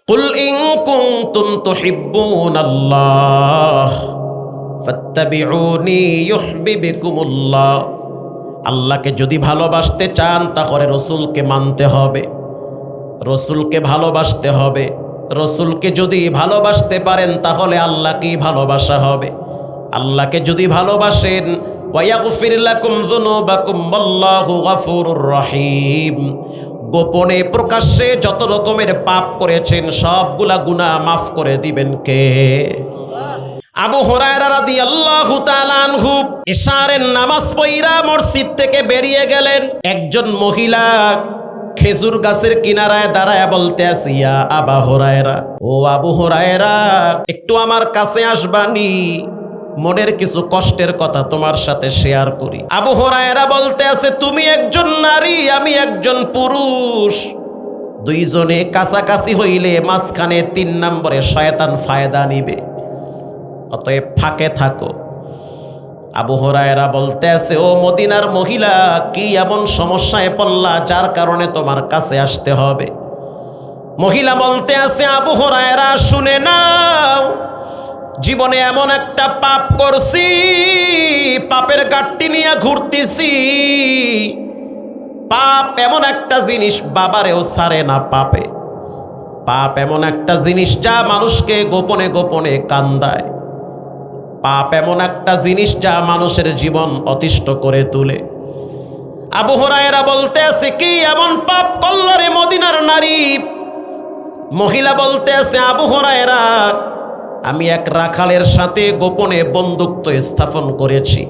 কুল in কুনতুম তুহিব্বুনাল্লাহ ফাত্তাবিউনি ইউহিব্বুকুমুল্লাহ। আল্লাহকে যদি ভালোবাসতে চান তাহলে রসুলকে মানতে হবে, রসুলকে ভালোবাসতে হবে। রসুলকে যদি ভালোবাসতে পারেন তাহলে আল্লাহকেই ভালোবাসা হবে। আল্লাহকে যদি ভালোবাসেন ওয়ায়াগফির লাকুম যুনুবাকুম আল্লাহু গফুরুর রহিম। গোপনে প্রকাশ্যে যত রকমের পাপ করেছেন সবগুলা গুনাহ মাফ করে দিবেন কে? আবু হুরায়রা রাদিয়াল্লাহু তাআলা আনহু ইশারের নামাজ পড়া মসজিদ থেকে বেরিয়ে গেলেন। একজন মহিলা খেজুর গাছের কিনারায় দাঁড়ায় বলতে আছে, ইয়া আবা হুরায়রা, ও আবু হুরায়রা, একটু আমার কাছে আসবানি, মনের কিছু কষ্টের কথা তোমার সাথে শেয়ার করি। আবু হুরায়রা বলতে আছে, তুমি একজন নারী, আমি একজন পুরুষ, দুইজনে কাছাকাছি হইলে মাঝখানে 3 নম্বরে শয়তান ফায়দা নিবে, অতএব ফাঁকে থাকো। আবু হুরায়রা বলতে আছে, ও মদিনার মহিলা, কি এমন সমস্যায় পড়লা যার কারণে তোমার কাছে আসতে হবে? মহিলা বলতে আছে, আবু হুরায়রা শুনে নাও, জীবনে এমন একটা পাপ করছি, পাপের গাট্টি নিয়ে ঘুরতেছি। পাপ এমন একটা জিনিস বাবারেও ছাড়ে না। পাপ এমন একটা জিনিস যা মানুষকে গোপনে গোপনে কান্দায়। পাপ এমন একটা জিনিস যা মানুষের জীবন অতিষ্ঠ করে তোলে। আবু হুরায়রা বলতে আছে, কি এমন পাপ করল রে মদিনার নারী? মহিলা বলতে আছে, আবু হুরায়রা, আমি এক রাখালের সাথে গোপনে বন্ধুত্ব স্থাপন করেছি।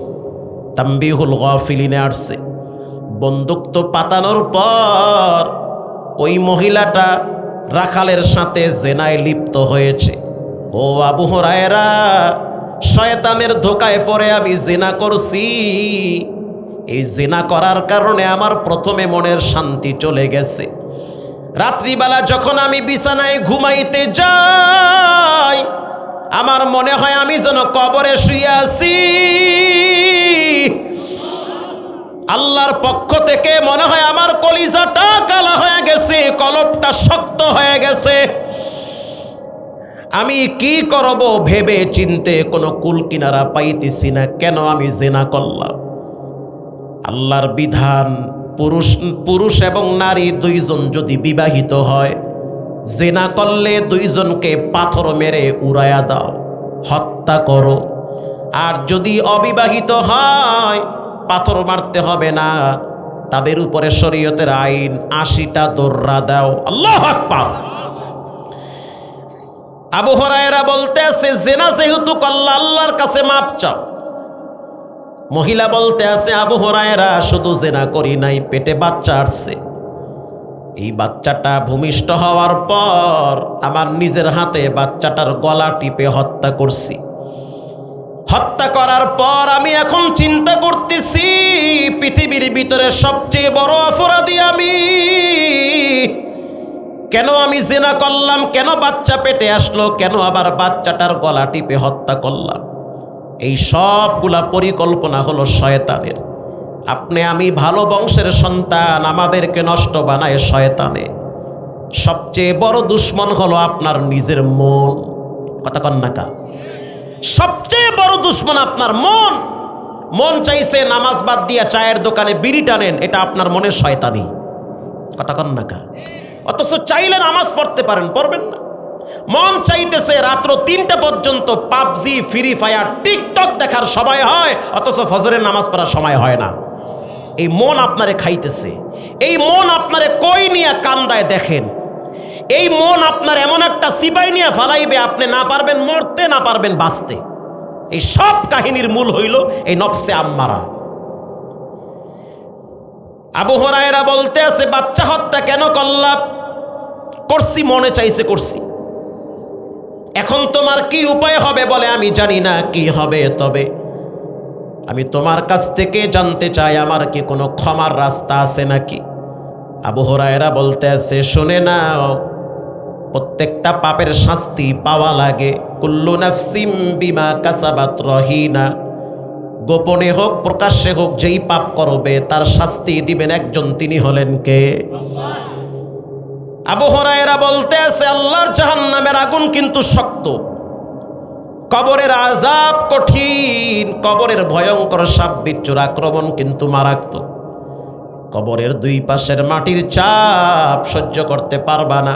তাম্বিহুল গাফিলিনে আসছে, বন্ধুত্ব পাতানোর পর ওই মহিলাটা রাখালের সাথে জেনায় লিপ্ত হয়েছে। ও আবু হুরায়রা, শয়তানের ধোকায় পড়ে আমি জিনা করছি। এই জিনা করার কারণে আমার প্রথমে মনের শান্তি চলে গেছে। রাত্রিবেলা যখন আমি বিছানায় ঘুমাইতে যাই, আমার মনে হয় আমি যেন কবরে শুয়ে আছি। আল্লাহর পক্ষ থেকে মনে হয় আমার কলিজাটা কালা হয়ে গেছে, কলবটা শক্ত হয়ে গেছে। আমি কি করব ভেবে চিনতে কোনো কুল কিনারা পাইতেছি না। কেন আমি জিনা করলাম? আল্লাহর বিধান, পুরুষ এবং নারী দুইজন যদি বিবাহিত হয়, জিনা করলে দুইজনকে পাথর মেরে উড়াইয়া দাও, হত্যা করো। আর যদি অবিবাহিত হয়, পাথর মারতে হবে না, তাদের উপরে শরীয়তের আইন 80টা দোররা দাও। আল্লাহু আকবার। আবু হুরায়রা বলতে আছে, জিনা যেহেতু করলা, আল্লাহর কাছে মাপ চাও। মহিলা বলতে আছে, আবু হুরায়রা, শুধু জিনা করি নাই, পেটে বাচ্চা আসছে। এই বাচ্চাটা ভূমিষ্ঠ হওয়ার পর আমার নিজের হাতে বাচ্চাটার গলা টিপে হত্যা করছি। হত্যা করার পর আমি এখন চিন্তা করতেছি, পৃথিবীর ভিতরে সবচেয়ে বড় অপরাধী আমি। কেন আমি জিনা করলাম? কেন বাচ্চা পেটে আসলো? কেন আবার বাচ্চাটার গলা টিপে হত্যা করলাম? এই সবগুলা পরিকল্পনা হলো শয়তানের। আপনি আমি ভালো বংশের সন্তান, আমাদেরকে নষ্ট বানায় শয়তানে। সবচেয়ে বড় দুশ্মন হলো আপনার নিজের মন। কথা কন না কা? সবচেয়ে বড় দুশ্মন আপনার মন। মন চাইছে নামাজ বাদ দিয়া চায়ের দোকানে বিড়ি টানেন, এটা আপনার মনের শয়তানি। কথা কন না কা? অথচ চাইলে নামাজ পড়তে পারেন, পড়বেন না। মন চাইতেছে রাত্র 3টা পর্যন্ত পাবজি, ফ্রি ফায়ার, টিকটক দেখার সময় হয়, অথচ ফজরের নামাজ পড়ার সময় হয় না। এই মন আপনারে খাইতেছে। এই মন আপনারে কই নিয়ে কান্দায় দেখেন। এই মন আপনার এমন একটা সিপাই নিয়ে ফালাইবে, আপনি না পারবেন মরতে, না পারবেন বাঁচতে। এই সব কাহিনীর মূল হইল এই নফসে আম্মারা। আবু হুরায়রা বলতে আছে, বাচ্চা হত্যা কেন করলাম? করছি, মনে চাইছে করছি। এখন তোমার কি উপায় হবে বলে আমি জানি না কি হবে, তবে আমি তোমার কাছ থেকে জানতে চাই, আমার কি কোনো ক্ষমার রাস্তা আছে নাকি? আবু হুরায়রা বলতে আছে, শুনে নাও, প্রত্যেকটা পাপের শাস্তি পাওয়া লাগে। কুল্লু নাফসিম বিমা কাসাবাত রহিনা। গোপনে হোক প্রকাশ্যে হোক, যেই পাপ করবে তার শাস্তি দিবেন একজন, তিনি হলেন কে? আবু হুরায়রা বলতে আছে, আল্লাহর জাহান্নামের আগুন কিন্তু শক্ত, কবরের আযাব কঠিন, কবরের ভয়ঙ্কর সাপ বিচ্ছুর আক্রমণ কিন্তু মারাত্মক। কবরের দুই পাশের মাটির চাপ সহ্য করতে পারবা না।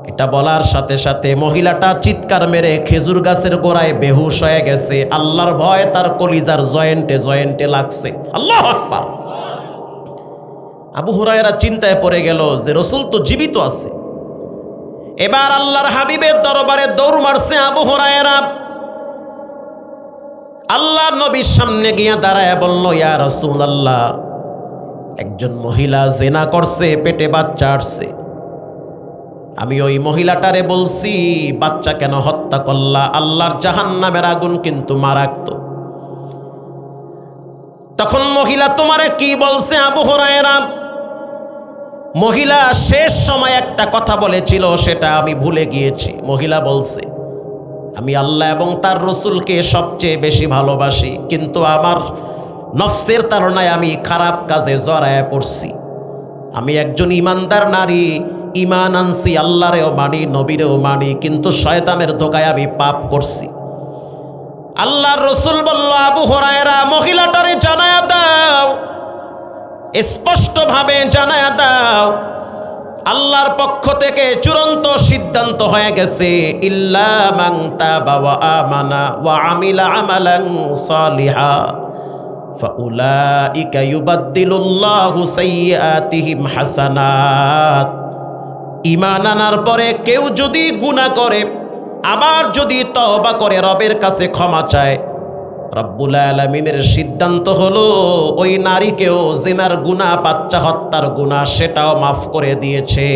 এটা বলার সাথে সাথে মহিলাটা চিৎকার মেরে খেজুর গাছের গোড়ায় বেহুশ হয়ে গেছে। আল্লাহর ভয় তার কলিজার জয়েন্টে জয়েন্টে লাগছে। আল্লাহু আকবার। আবু হুরায়রা চিন্তায় পড়ে গেল যে রাসূল তো জীবিত আছে। এবার আল্লাহর হাবিবের দরবারে দৌড় মারছে আবু হুরায়রা। আল্লাহর নবীর সামনে গিয়া দাঁড়ায় বলল, ইয়া রাসূলুল্লাহ, একজন মহিলা জিনা করছে, পেটে বাচ্চা আসছে। আমি ওই মহিলাটারে বলছি, বাচ্চা কেন হত্যা করলা? আল্লাহর জাহান্নামের আগুন কিন্তু মারাত্মক। তখন মহিলা তোমারে কি বলছে আবু হুরায়রা? মহিলা শেষ সময় একটা কথা বলেছিল, সেটা আমি ভুলে গিয়েছি। মহিলা বলছে, আমি আল্লাহ এবং তার রাসূলকে সবচেয়ে বেশি ভালোবাসি, কিন্তু আমার নফসের তাড়নায় আমি খারাপ কাজে জড়ায় পড়ছি। আমি একজন ইমানদার নারী, ইমান আনছি, আল্লাহরেও মানি, নবীরেও মানি, কিন্তু শয়তানের ধোকায় আমি পাপ করছি। আল্লাহর রাসূল বলল, আবু হুরায়রা, মহিলাটারে জানায়া দাও, স্পষ্টভাবে জানায়া দাও, আল্লাহর পক্ষ থেকে চূড়ান্ত সিদ্ধান্ত হয়ে গেছে, ইল্লা মান তাবা ওয়া আমানা ওয়া আমিলা আমালান সালিহা ফাউলাইকা ইউবাদদিলুল্লাহু সাইয়্যাতিহিম হাসানাত। ঈমান আনার পরে কেউ যদি গুনাহ করে, আবার যদি তওবা করে রবের কাছে ক্ষমা চায়, রব্বুল আলামিনের সিদ্ধান্ত হলো ওই নারীকেও জিনার গুনাহ, বাচ্চা হত্যার গুনাহ, সেটাও মাফ করে দিয়েছে।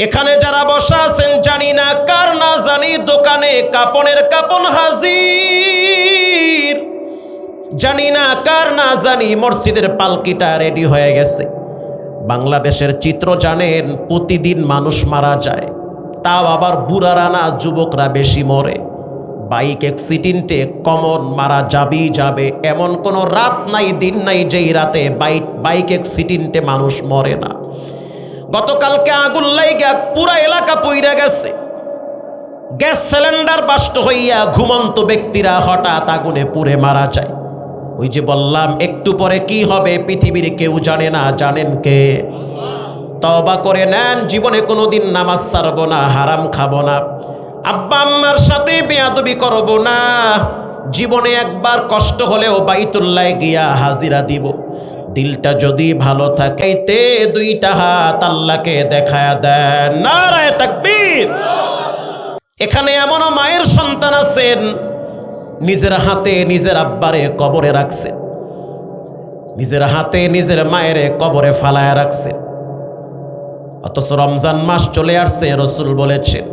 এখানে যারা বসা আছেন, জানি না কার না জানি দোকানে কাপড়ের কাপড় হাজির, জানি না কার না জানি মসজিদের পালকিটা রেডি হয়ে গেছে। বাংলাদেশের চিত্র জানেন, প্রতিদিন মানুষ মারা যায়, তাও আবার বুড়ারা না, যুবকরা বেশি মরে। বাইক অ্যাক্সিডেন্টে কমন মারা যাবেই যাবে, এমন কোনো রাত নাই, দিন নাই যেই রাতে বাইক অ্যাক্সিডেন্টে মানুষ মরে না। গতকালকে আগুন লাইগা পুরা এলাকা পুইরা গেছে। গ্যাস সিলিন্ডার বাস্ট হইয়া ঘুমন্ত ব্যক্তিরা হঠাৎ আগুনে পুড়ে মারা যায়। ওই যে বললাম, একটু পরে কি হবে পৃথিবীর কেউ জানে না, জানেন কে? তওবা করে নেন, জীবনে কোনোদিন নামাজ ছাড়বো না, হারাম খাবো না, আব্বা আম্মার সাথে বেয়াদবি করব না, জীবনে একবার কষ্ট হলেও বাইতুল্লাহ গিয়া হাজিরা দিব। দিলটা যদি ভালো থাকে, তে দুইটা হাত আল্লাহকে দেখায়া দেন, নারায়ে তাকবীর। এখানে এমনও মায়ের সন্তান আছেন, নিজের হাতে নিজের আব্বারে কবরে রাখছে, নিজের হাতে নিজের মায়েরে কবরে ফালায়া রাখছে। অথচ রমজান মাস চলে আসছে, রাসূল বলেছেন,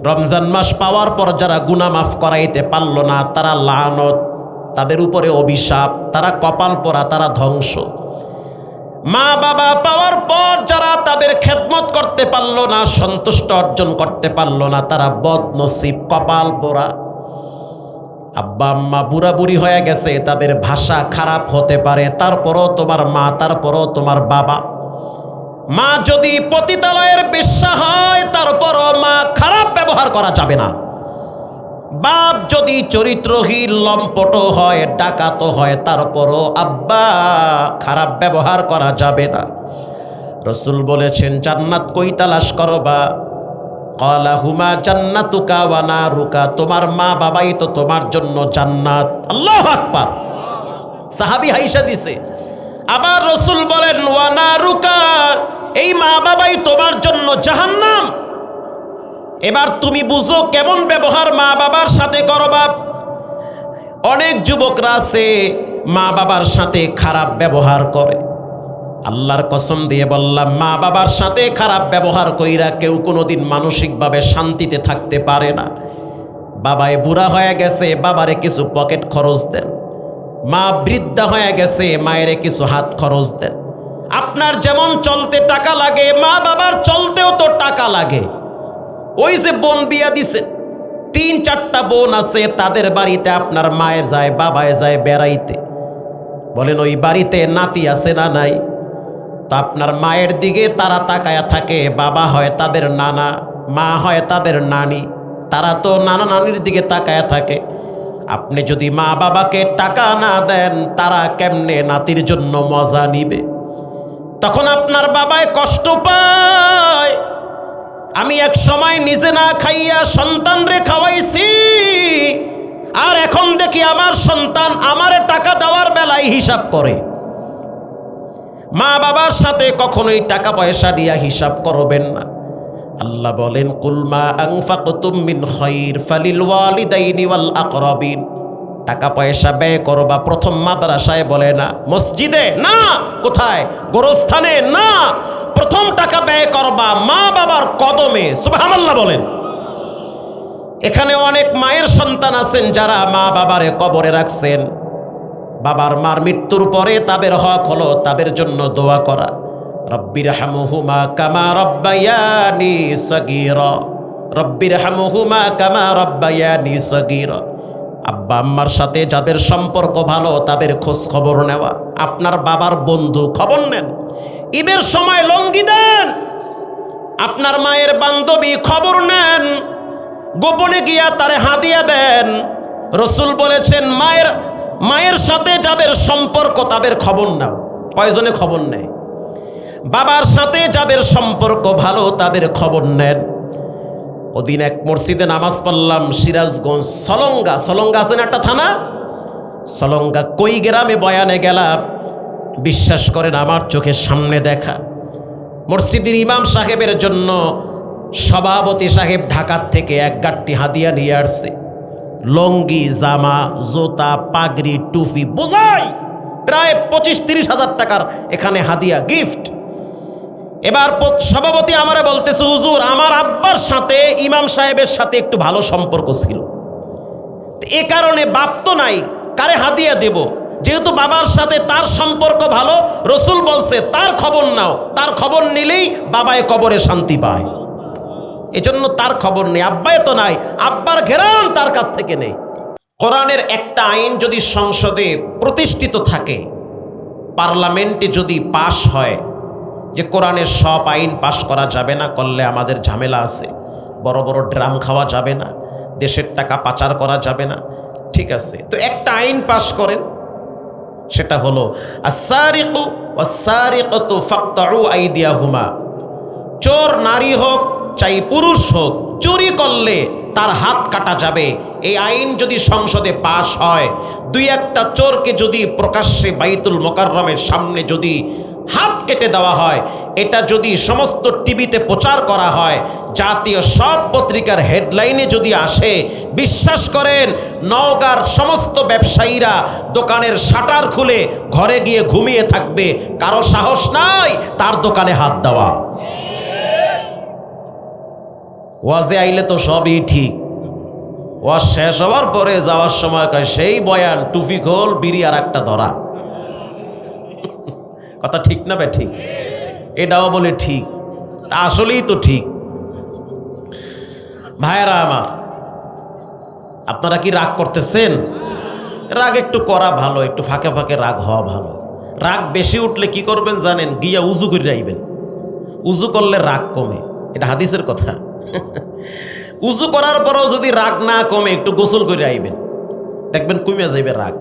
রমজান মাস পাওয়ার পর যারা গুনাহ মাফ করাইতে পারল না, তারা লানত, তাদের উপরে অভিশাপ, তারা কপাল পোড়া, তারা ধ্বংস। মা বাবা পাওয়ার পর যারা তাদের খেদমত করতে পারল না, সন্তুষ্ট অর্জন করতে পারল না, তারা বদনসিব, কপাল পোড়া। আব্বা আম্মা বুড়া বুড়ি হয়ে গেছে, তাদের ভাষা খারাপ হতে পারে, তারপরও তোমার মা, তারপরও তোমার বাবা। মা যদি পতিতালয়ের বেশ্যা হয়, তারপরও মা খারাপ ব্যবহার করা যাবে না। বাপ যদি চরিত্রহীন লম্পট হয়, ডাকাত হয়, তারপরও আব্বা খারাপ ব্যবহার করা যাবে না। রাসূল বলেছেন, জান্নাত কই তালাশ করবা? ক্বালা হুমা জান্নাতুকা ওয়া নারুকা, তোমার মা বাবাই তো তোমার জন্য জান্নাত। আল্লাহু আকবার। সাহাবী হাইসা দিছে। আবার রাসূল বলেন, ওয়া নারুকা, এই মা বাবাই তোমার জন্য জাহান্নাম। এবার তুমি বুঝো কেমন ব্যবহার মা বাবার সাথে করবা। অনেক যুবকরা আছে মা বাবার সাথে খারাপ ব্যবহার করে। আল্লাহর কসম দিয়ে বললাম, মা বাবার সাথে খারাপ ব্যবহার কইরা কেউ কোনোদিন মানসিকভাবে শান্তিতে থাকতে পারে না। বাবায় বুড়া হয়ে গেছে, বাবারে কিছু পকেট খরচ দেন। মা বৃদ্ধা হয়ে গেছে, মায়েরে কিছু হাত খরচ দেন। আপনার যেমন চলতে টাকা লাগে, মা বাবার চলতেও তো টাকা লাগে। ওই যে বোন বিয়া দিছে, 3-4টা বোন আছে, তাদের বাড়িতে আপনার মায়ে যায়, বাবায় যায় বেড়াইতে। বলেন ওই বাড়িতে নাতি আছে না নাই? তো আপনার মায়ের দিকে তারা তাকায়া থাকে, বাবা হয় তাদের নানা, মা হয় তাদের নানি, তারা তো নানা নানির দিকে তাকায়া থাকে। আপনি যদি মা বাবাকে টাকা না দেন, তারা কেমনে নাতির জন্য মজা নিবে? তখন আপনার বাবায় কষ্ট পায়। আমি এক সময় নিজে না খাইয়া সন্তানরে খাওয়াইছি, আর এখন দেখি আমার সন্তান আমারে টাকা দেওয়ার বেলায় হিসাব করে। মা বাবার সাথে কখনোই টাকা পয়সা দিয়া হিসাব করবেন না। আল্লাহ বলেন, কুল মা আনফাকতুম মিন খায়র ফালিল ওয়ালিদাইনি ওয়াল আকরাবিন। টাকা পয়সা ব্যয় করবা প্রথম মাদ্রাসায় বলে না, মসজিদে না, কোথায়, গোরস্থানে না, প্রথম টাকা ব্যয় করবা মা বাবার কদমে। সুবহানাল্লাহ বলেন। এখানে অনেক মায়ের সন্তান আছেন যারা মা বাবারে কবরে রাখছেন। বাবার মার মৃত্যুর পরে তাদের হক হলো তাদের জন্য দোয়া করা, রব্বিরহামহুমা কামা রব্বায়ানি সগীরা, রব্বিরহামহুমা কামা রব্বায়ানি সগীরা। আব্বা আম্মার সাথে যাদের সম্পর্ক ভালো তাদের খোঁজ খবর নেওয়া। আপনার বাবার বন্ধু খবর নেন, ঈদের সময় লঙ্গি দেন। আপনার মায়ের বান্ধবী খবর নেন, গোপনে গিয়া তারে হাদিয়া দেন। রসুল বলেছেন, মায়ের সাথে যাদের সম্পর্ক তাদের খবর নাও। কয়জনে খবর নেয়? বাবার সাথে যাদের সম্পর্ক ভালো তাদের খবর নেন। ওদিন এক মসজিদে নামাজ পড়লাম, সিরাজগঞ্জ সলঙ্গা আছেন একটা থানা, সলঙ্গা কই গ্রামে বয়ানে গেলাম। বিশ্বাস করেন আমার চোখের সামনে দেখা। মসজিদের ইমাম সাহেবের জন্য সভাপতি সাহেব ঢাকার থেকে এক গাঁটটি হাদিয়া নিয়ে আসছে। লঙ্গি, জামা, জোতা, পাগড়ি, টুপি, বোঝাই প্রায় 25-30 হাজার টাকার এখানে হাদিয়া গিফট। এবার সভাপতি আমারে বলতেছে, হুজুর আমার আব্বার সাথে ইমাম সাহেবের সাথে একটু ভালো সম্পর্ক ছিল, এ কারণে বাপ তো নাই, কারে হাদিয়া দেব? যেহেতু বাবার সাথে তার সম্পর্ক ভালো, রসুল বলছে তার খবর নাও, তার খবর নিলেই বাবায় কবরে শান্তি পায়। এজন্য তার খবর নেই, আব্বায় তো নাই, আব্বার ঘেরান তার কাছ থেকে নেই। কোরআনের একটা আইন যদি সংসদে প্রতিষ্ঠিত থাকে, পার্লামেন্টে যদি পাশ হয় যে কোরআনের সব আইন পাশ করা যাবে না, করলে আমাদের ঝামেলা আছে, বড় বড় ড্রাম খাওয়া যাবে না, দেশের টাকা পাচার করা যাবে না, ঠিক আছে, তো একটা আইন পাশ করেন, সেটা হলো আস-সারিকু ওয়াস-সারিকাতু ফাকতাউ আইদিয়াহুমা। চোর নারী হোক চাই পুরুষ হোক, চুরি করলে তার হাত কাটা যাবে। এই আইন যদি সংসদে পাশ হয়, দুই একটা চোরকে যদি প্রকাশ্যে বাইতুল মোকাররমের সামনে যদি হাত কেটে দেওয়া হয়, এটা যদি সমস্ত টিভিতে প্রচার করা হয়, জাতীয় সব পত্রিকার হেডলাইনে যদি আসে, বিশ্বাস করেন নওগাঁর সমস্ত ব্যবসায়ীরা দোকানের শাটার খুলে ঘরে গিয়ে ঘুমিয়ে থাকবে, কারো সাহস নাই তার দোকানে হাত দেওয়া। ওয়াজে আইলে তো সবই ঠিক, ওয়াজ শেষ হওয়ার পরে যাওয়ার সময় কয় সেই বয়ান, টুপি খোল, বিড়ি আর একটা ধরা। কথা ঠিক না বে ঠিক? এটাও বলে ঠিক, আসলেই তো ঠিক। ভাইয়েরা আমার, আপনারা কি রাগ করতেছেন? রাগ একটু করা ভালো, একটু ফাঁকে ফাঁকে রাগ হওয়া ভালো। রাগ বেশি উঠলে কি করবেন জানেন? গিয়া উজু করে আইবেন, উজু করলে রাগ কমে, এটা হাদিসের কথা। উজু করার পরেও যদি রাগ না কমে, একটু গোসল করে আইবেন, দেখবেন কমে যাইবে রাগ।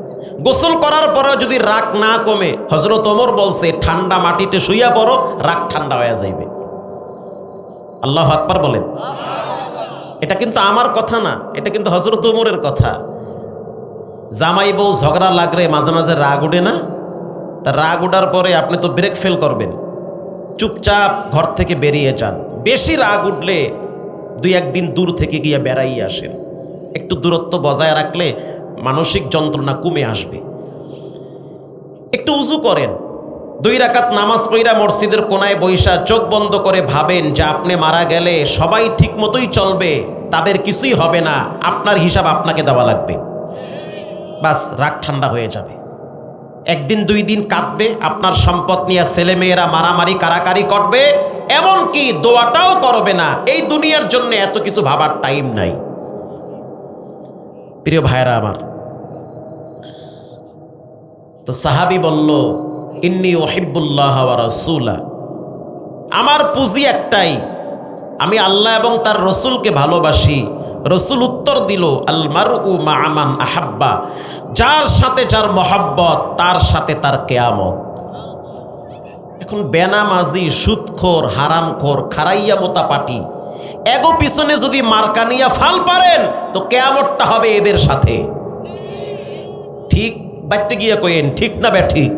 গোসল করার পরেও যদি রাগ না কমে, হযরত ওমর বলছে ঠান্ডা মাটিতে শুইয়া পড়ো, রাগ ঠান্ডা হয়ে যাইবে। আল্লাহু আকবার বলেন। এটা কিন্তু আমার কথা না, এটা কিন্তু হযরত ওমরের কথা। জামাই বউ ঝগড়া লাগলে মাঝে মাঝে রাগ উঠে না? তা রাগ উঠার পরে আপনি তো ব্রেক ফেল করবেন, চুপচাপ ঘর থেকে বেরিয়ে যান। বেশি রাগ উঠলে 2-1 দিন দূর থেকে গিয়ে বেড়াই আসেন, একটু দূরত্ব বজায় রাখলে মানসিক যন্ত্রণা কমে আসবে। একটু উজু করেন, 2 রাকাত নামাজ পড়া মসজিদের কোনায় বৈশা চোখ বন্ধ করে ভাবেন যে আপনি মারা গেলে সবাই ঠিক মতোই চলবে, তাদের কিছুই হবে না, আপনার হিসাব আপনাকে দেওয়া লাগবে। বাস, রাগ ঠান্ডা হয়ে যাবে। 1 দিন 2 দিন কাঁদবে, আপনার সম্পদ নিয়ে ছেলেমেয়েরা মারামারি কারাকারি করবে, এমনকি দোয়াটাও করবে না। এই দুনিয়ার জন্য এত কিছু ভাবার টাইম নাই। প্রিয় ভাইরা আমার, তো সাহাবী বলল, ইন্নী উহিব্বুল্লাহ ওয়া রাসূলা, আমার পুঁজি একটাই, আমি আল্লাহ এবং তার রসুলকে ভালোবাসি। রসুল উত্তর দিল, আল মারউ মা মান আহাব্বা, যার সাথে যার মহাব্বত তার সাথে তার কেয়ামত। এখন বেনামাজি, সুদখোর, হারামখোর, খারাইয়া মোতা পাটি এগো পিছনে যদি মার্কানিয়া ফাল পারেন তো কেয়ামতটা হবে এদের সাথে। ঠিক বাইতে গিয়ে কইেন, ঠিক না বে ঠিক?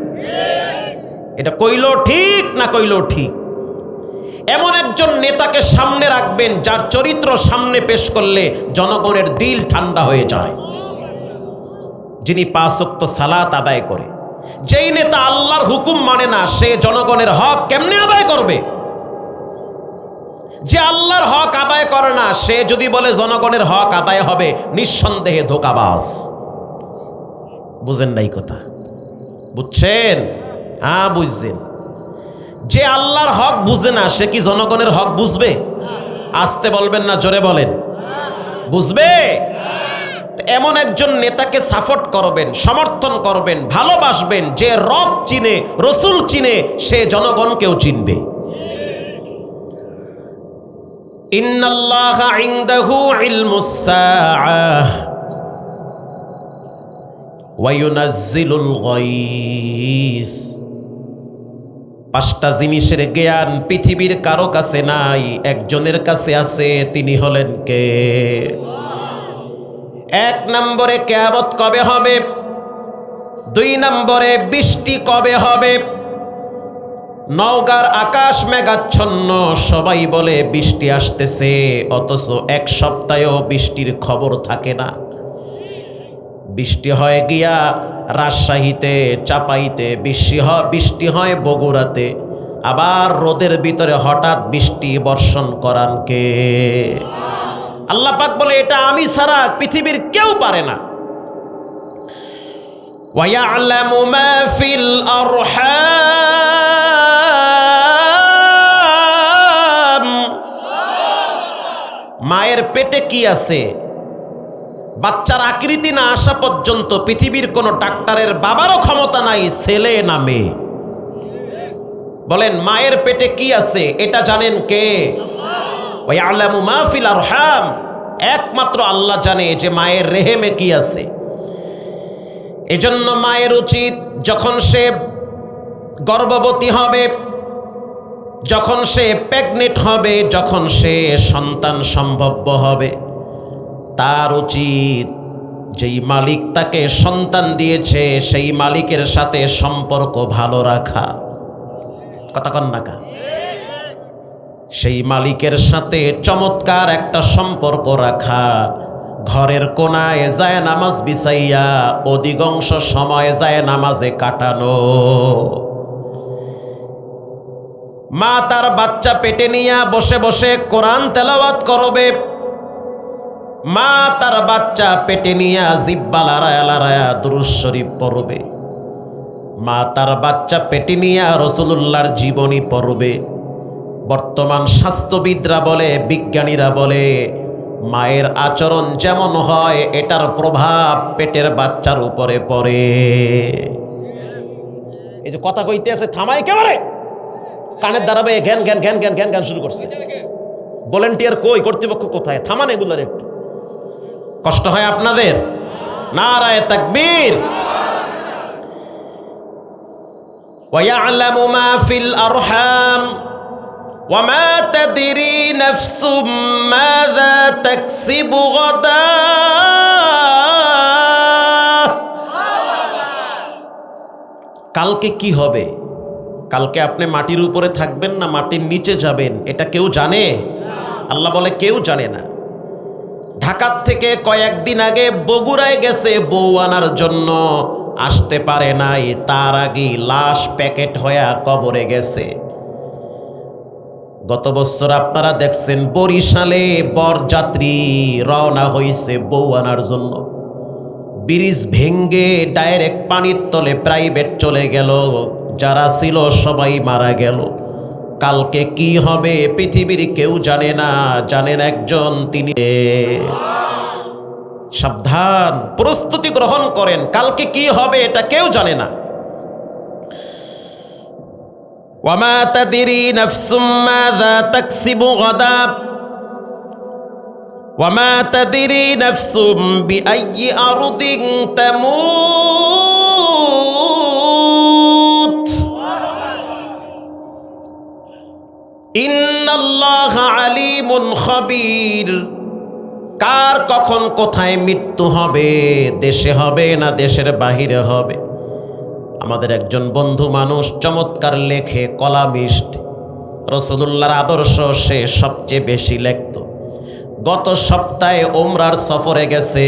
এটা কইলো ঠিক না কইলো ঠিক? এমন একজন নেতাকে সামনে রাখবেন যার চরিত্র সামনে পেশ করলে জনগণের দিল ঠান্ডা হয়ে যায়, যিনি 5 ওয়াক্ত সালাত আদায় করে। যেই নেতা আল্লাহর হুকুম মানে না, সে জনগণের হক কেমনে আদায় করবে? যে আল্লাহর হক আদায় করে না, সে যদি বলে জনগণের হক আদায় হবে, নিঃসন্দেহে ধোঁকাবাজ। বুঝেন নাই কথা? বুঝছেন? হ্যাঁ বুঝছেন। যে আল্লাহর হক বুঝে না, সে কি জনগণের হক বুঝবে? আসতে বলবেন না, জোরে বলেন। বুঝবে? এমন একজন নেতাকে সাপোর্ট করবেন, সমর্থন করবেন, ভালোবাসবেন, যে রব চিনে, রসুল চিনে, সে জনগণকেও চিনবে। ইন্নাল্লাহা ইনদাহু ইলমুস সাআহ ওয়া ইউনাজ্জিলুল গায়স। 5টা জিনিসের জ্ঞান পৃথিবীর কারো কাছে নাই, একজনের কাছে আছে। তিনি হলেন কে? 1 নম্বরে কিয়ামত কবে হবে, 2 নম্বরে বৃষ্টি কবে হবে। নওগাঁর আকাশ মেঘাচ্ছন্ন, সবাই বলে বৃষ্টি আসতেছে, অথচ 1 সপ্তাহেও বৃষ্টির খবর থাকে না। বৃষ্টি হয় গিয়া রাজশাহীতে, চাপাইতে, বৃষ্টি হয় বগুড়াতে, আবার রোদের ভিতরে হঠাৎ বৃষ্টি বর্ষণ করান কে? আল্লাহ পাক বলে, এটা আমি ছাড়া পৃথিবীর কেউ পারে না। ওয়া ইয়ালামু মা ফিল আরহাম, মায়ের পেটে কি আছে, বাচ্চার আকৃতি না আসা পর্যন্ত পৃথিবীর কোনো ডাক্তারের বাবারও ক্ষমতা নাই ছেলে না মেয়ে। বলেন, মায়ের পেটে কি আছে এটা জানেন কে? ওয়া ইয়ালামু মা ফিল আরহাম, একমাত্র আল্লাহ জানে যে মায়ের রেহেমে কি আছে। এজন্য মায়ের উচিত যখন সে গর্ভবতী হবে, যখন সে প্রেগনেন্ট হবে, যখন সে সন্তান সম্ভব্য হবে, তার উচিত যেই মালিক তাকে সন্তান দিয়েছে সেই মালিকের সাথে সম্পর্ক ভালো রাখা। কথা কন না কা? সেই মালিকের সাথে চমৎকার একটা সম্পর্ক রাখা, ঘরের কোনায় যায় নামাজ বিছাইয়া অধিকাংশ সময় যায় নামাজে কাটানো। মা তার বাচ্চা পেটে নিয়ে বসে বসে কোরআন তেলাওয়াত করবে, মা তার বাচ্চা পেটে নিয়ে জিব্বা লড়ায়া লড়ায়া দুরূদ শরীফ পড়বে, মা তার বাচ্চা পেটে নিয়ে রাসূলুল্লাহর জীবনী পড়বে। বর্তমান স্বাস্থ্যবিদরা বলে, বিজ্ঞানীরা বলে, মায়ের আচরণ যেমন হয় এটার প্রভাব পেটের বাচ্চার উপরে পড়ে। এই যে কথা কইতে আছে, থামাই একেবারে, কানের দাঁড়াবে, ঘ্যান ঘ্যান ঘ্যান ঘ্যান ঘ্যান ঘ্যান শুরু করছে। ভলান্টিয়ার কই, কর্তৃপক্ষ কোথায়? থামান এগুলার একটু। কষ্ট হয় আপনাদের? নারায়ে তাকবীর। ওয়া ইয়ালামু মা ফিল আরহাম ওয়া মা তাদরি নাফসুম মাযা তাকসিবু গাদা। কালকে কি হবে? কালকে আপনি মাটির উপরে থাকবেন না মাটির নিচে যাবেন, এটা কেউ জানে? আল্লাহ বলে কেউ জানে না। ঢাকার থেকে কয়েকদিন আগে বগুড়ায় গেছে বউ আনার জন্য, আসতে পারে নাই, তার আগে লাশ প্যাকেট হয়ে কবরে গেছে। গত বছর আপনারা দেখছেন বরিশালে বরযাত্রী রওনা হয়েছে বউ আনার জন্য, ব্রিজ ভেঙ্গে ডাইরেক্ট পানির তলে প্রাইভেট চলে গেল, যারা ছিল সবাই মারা গেল। কালকে কি হবে পৃথিবীর কেউ জানে না, জানেন একজন, তিনি। সাবধান, প্রস্তুতি গ্রহণ করেন, কালকে কি হবে এটা কেউ জানে না। ওয়ামা তাদরি নাফসুম মাযা তাকসিবু গাদা ওয়ামা তাদরি নাফসুম বিআইয়ি আরদিন তামুত ইন্নাল্লাহা আলিমুন খাবীর। কার কখন কোথায় মৃত্যু হবে, দেশে হবে না দেশের বাহিরে হবে। আমাদের একজন বন্ধু মানুষ চমৎকার লেখে, কলামিস্ট, রাসূলুল্লাহর আদর্শ সে সবচেয়ে বেশি লিখত। গত সপ্তাহে উমরার সফরে গেছে,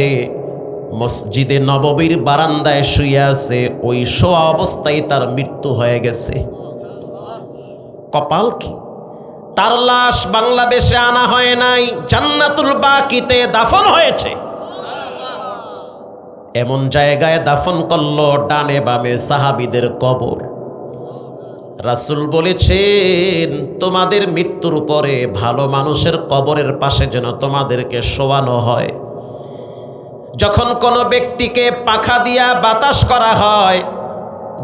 মসজিদে নববীর বারান্দায় শুয়ে আছে, ওই শোয়া অবস্থায় তার মৃত্যু হয়ে গেছে। কপাল কি, তার লাশ বাংলাদেশে আনা হয় নাই, জান্নাতুল বাকিতে দাফন হয়েছে। এমন জায়গায় দাফন করলো ডানে বামে সাহাবীদের কবর। রাসূল বলেছেন, তোমাদের মৃত্যুর উপরে ভালো মানুষের কবরের পাশে যেন তোমাদেরকে শোয়ানো হয়। যখন কোনো ব্যক্তিকে পাখা দিয়া বাতাস করা হয়,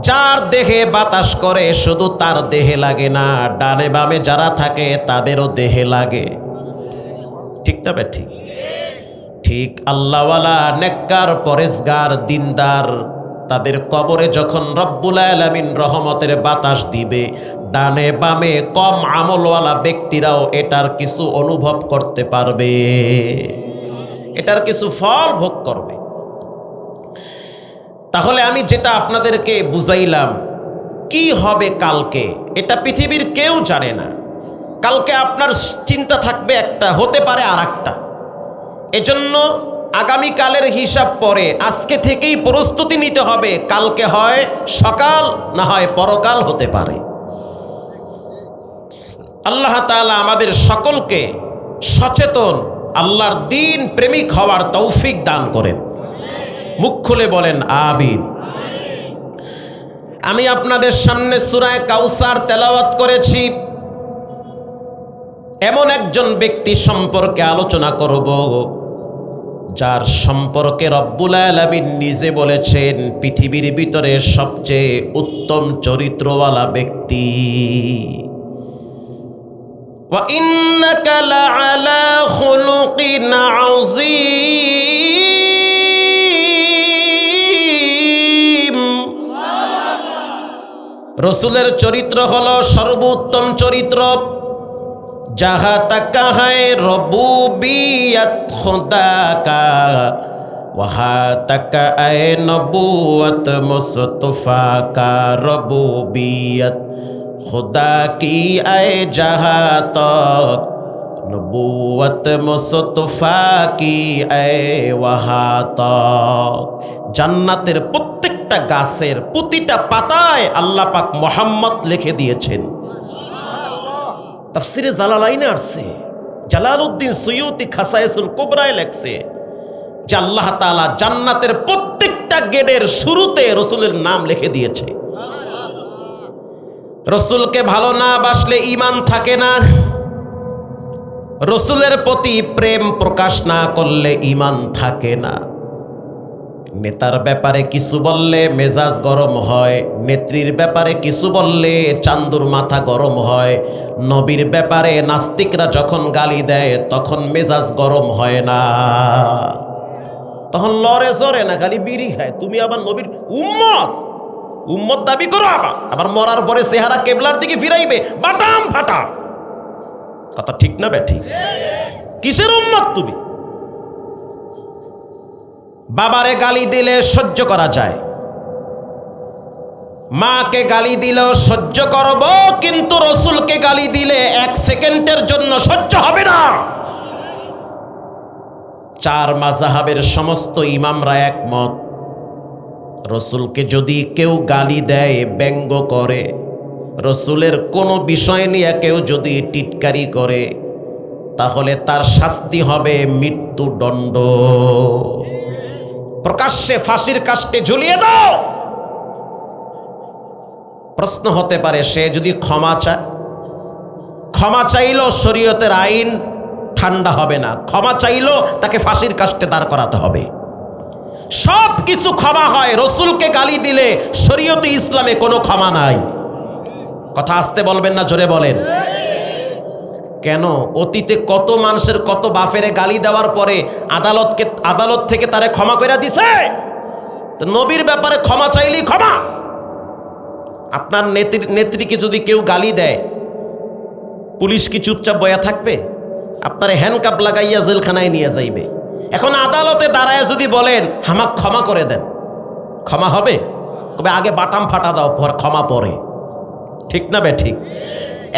যার দেহে বাতাস করে শুধু তার দেহে লাগে না, ডানে বামে যারা থাকে তাদেরও দেহে লাগে। ঠিক না বে ঠিক? ঠিক আল্লাহওয়ালা, নেককার, পরেজগার, দিনদার, তাদের কবরে যখন রব্বুল আলামিন রহমতের বাতাস দিবে, ডানে বামে কম আমলওয়ালা ব্যক্তিরাও এটার কিছু অনুভব করতে পারবে, এটার কিছু ফল ভোগ করবে। তাহলে আমি যেটা আপনাদেরকে বুঝাইলাম, কি হবে কালকে, এটা পৃথিবীর কেউ জানে না। কালকে আপনার চিন্তা থাকবে একটা, হতে পারে আর একটা। এজন্য আগামীকালের হিসাব পরে আজকে থেকেই প্রস্তুতি নিতে হবে। কালকে হয় সকাল, না হয় পরকাল হতে পারে। আল্লাহ তাআলা আমাদের সকলকে সচেতন, আল্লাহর দ্বীন প্রেমিক হওয়ার তৌফিক দান করেন। মুখ খুলে বলেন আমিন। আমি আপনাদের সামনে সূরা কাউসার তেলাওয়াত করেছি। এমন একজন ব্যক্তি সম্পর্কে আলোচনা করব, যার সম্পর্কে রব্বুল আলামিন নিজে বলেছেন পৃথিবীর ভিতরে সবচেয়ে উত্তম চরিত্রওয়ালা ব্যক্তি। ওয়া ইন্নাকা লাআলা খুলুকিন আযীম। রাসূলের চরিত্র হলো সর্বোত্তম চরিত্র। जहाँ तक है रबूबियत खुदा का, वहाँ तक है नबूवत मुस्तफ़ा का। रबूबियत खुदा की है जहाँ तक, नबूवत मुस्तफ़ा की है वहाँ तक। জান্নাতের প্রত্যেকটা গাছের প্রতিটা পাতায় আল্লাহ পাক মোহাম্মদ লিখে দিয়েছেন। তাফসিরে জালালাইনে আসছে, জালালউদ্দিন সুয়ুতি খাসায়েসুল কুবরায় লেখছে যে আল্লাহ তাআলা জান্নাতের প্রত্যেকটা গেটের শুরুতে রাসূলের নাম লিখে দিয়েছে। রাসূলকে ভালো না বাসলে ঈমান থাকে না, রাসূলের প্রতি প্রেম প্রকাশ না করলে ঈমান থাকে না। নেতার ব্যাপারে কিছু বললে মেজাজ গরম হয়, নেত্রীর ব্যাপারে কিছু বললে চান্দুর মাথা গরম হয়। নবীর ব্যাপারে নাস্তিকরা যখন গালি দেয় তখন মেজাজ গরম হয় না, তখন লড়ে চড়ে না, খালি বিড়ি খায়। তুমি আবার নবীর উম্মত, উম্মত দাবি করো, আবার মরার পরে চেহারা কেবলার দিকে ফিরাইবে, বাটাম ফাটা। কথা ঠিক না বে ঠিক? কিসের উম্মত তুমি? বাবারে গালি দিলে সহ্য করা যায়, মাকে গালি দিলেও সহ্য করব, কিন্তু রাসূলকে গালি দিলে এক সেকেন্ডের জন্য সহ্য হবে না। চার মাযহাবের সমস্ত ইমামরা একমত, রাসূলকে যদি কেউ গালি দেয়, ব্যঙ্গ করে, রাসূলের কোনো বিষয় নিয়ে কেউ যদি টিটকারি করে, তাহলে তার শাস্তি হবে মৃত্যুদণ্ড। প্রকাশ্যে ফাঁসির কাস্টে ঝুলিয়ে দাও। প্রশ্ন হতে পারে, সে যদি ক্ষমা চায়, ক্ষমা চাইলেও শরীয়তের আইন ঠান্ডা হবে না, ক্ষমা চাইলেও তাকে ফাঁসির কাস্টে দাঁড় করাতে হবে। সব কিছু ক্ষমা হয়, রাসূলকে গালি দিলে শরীয়তে ইসলামে কোনো ক্ষমা নাই। কথা আসতে বলবেন না জোরে বলেন? কেন? অতীতে কত মানুষের কত বাপেরে গালি দেওয়ার পরে আদালত থেকে তারে ক্ষমা করে দিছে। তো নবীর ব্যাপারে ক্ষমা চাইলেই ক্ষমা। আপনার নেত্রীকে যদি কেউ গালি দেয়, পুলিশ কি চুপচাপ বয়া থাকবে? আপনার হ্যান্ডকাপ লাগাইয়া জেলখানায় নিয়ে যাইবে। এখন আদালতে দাঁড়ায় যদি বলেন হামাক ক্ষমা করে দেন, ক্ষমা হবে? তবে আগে বাটাম ফাটা দাও, পর ক্ষমা পরে। ঠিক না বে ঠিক?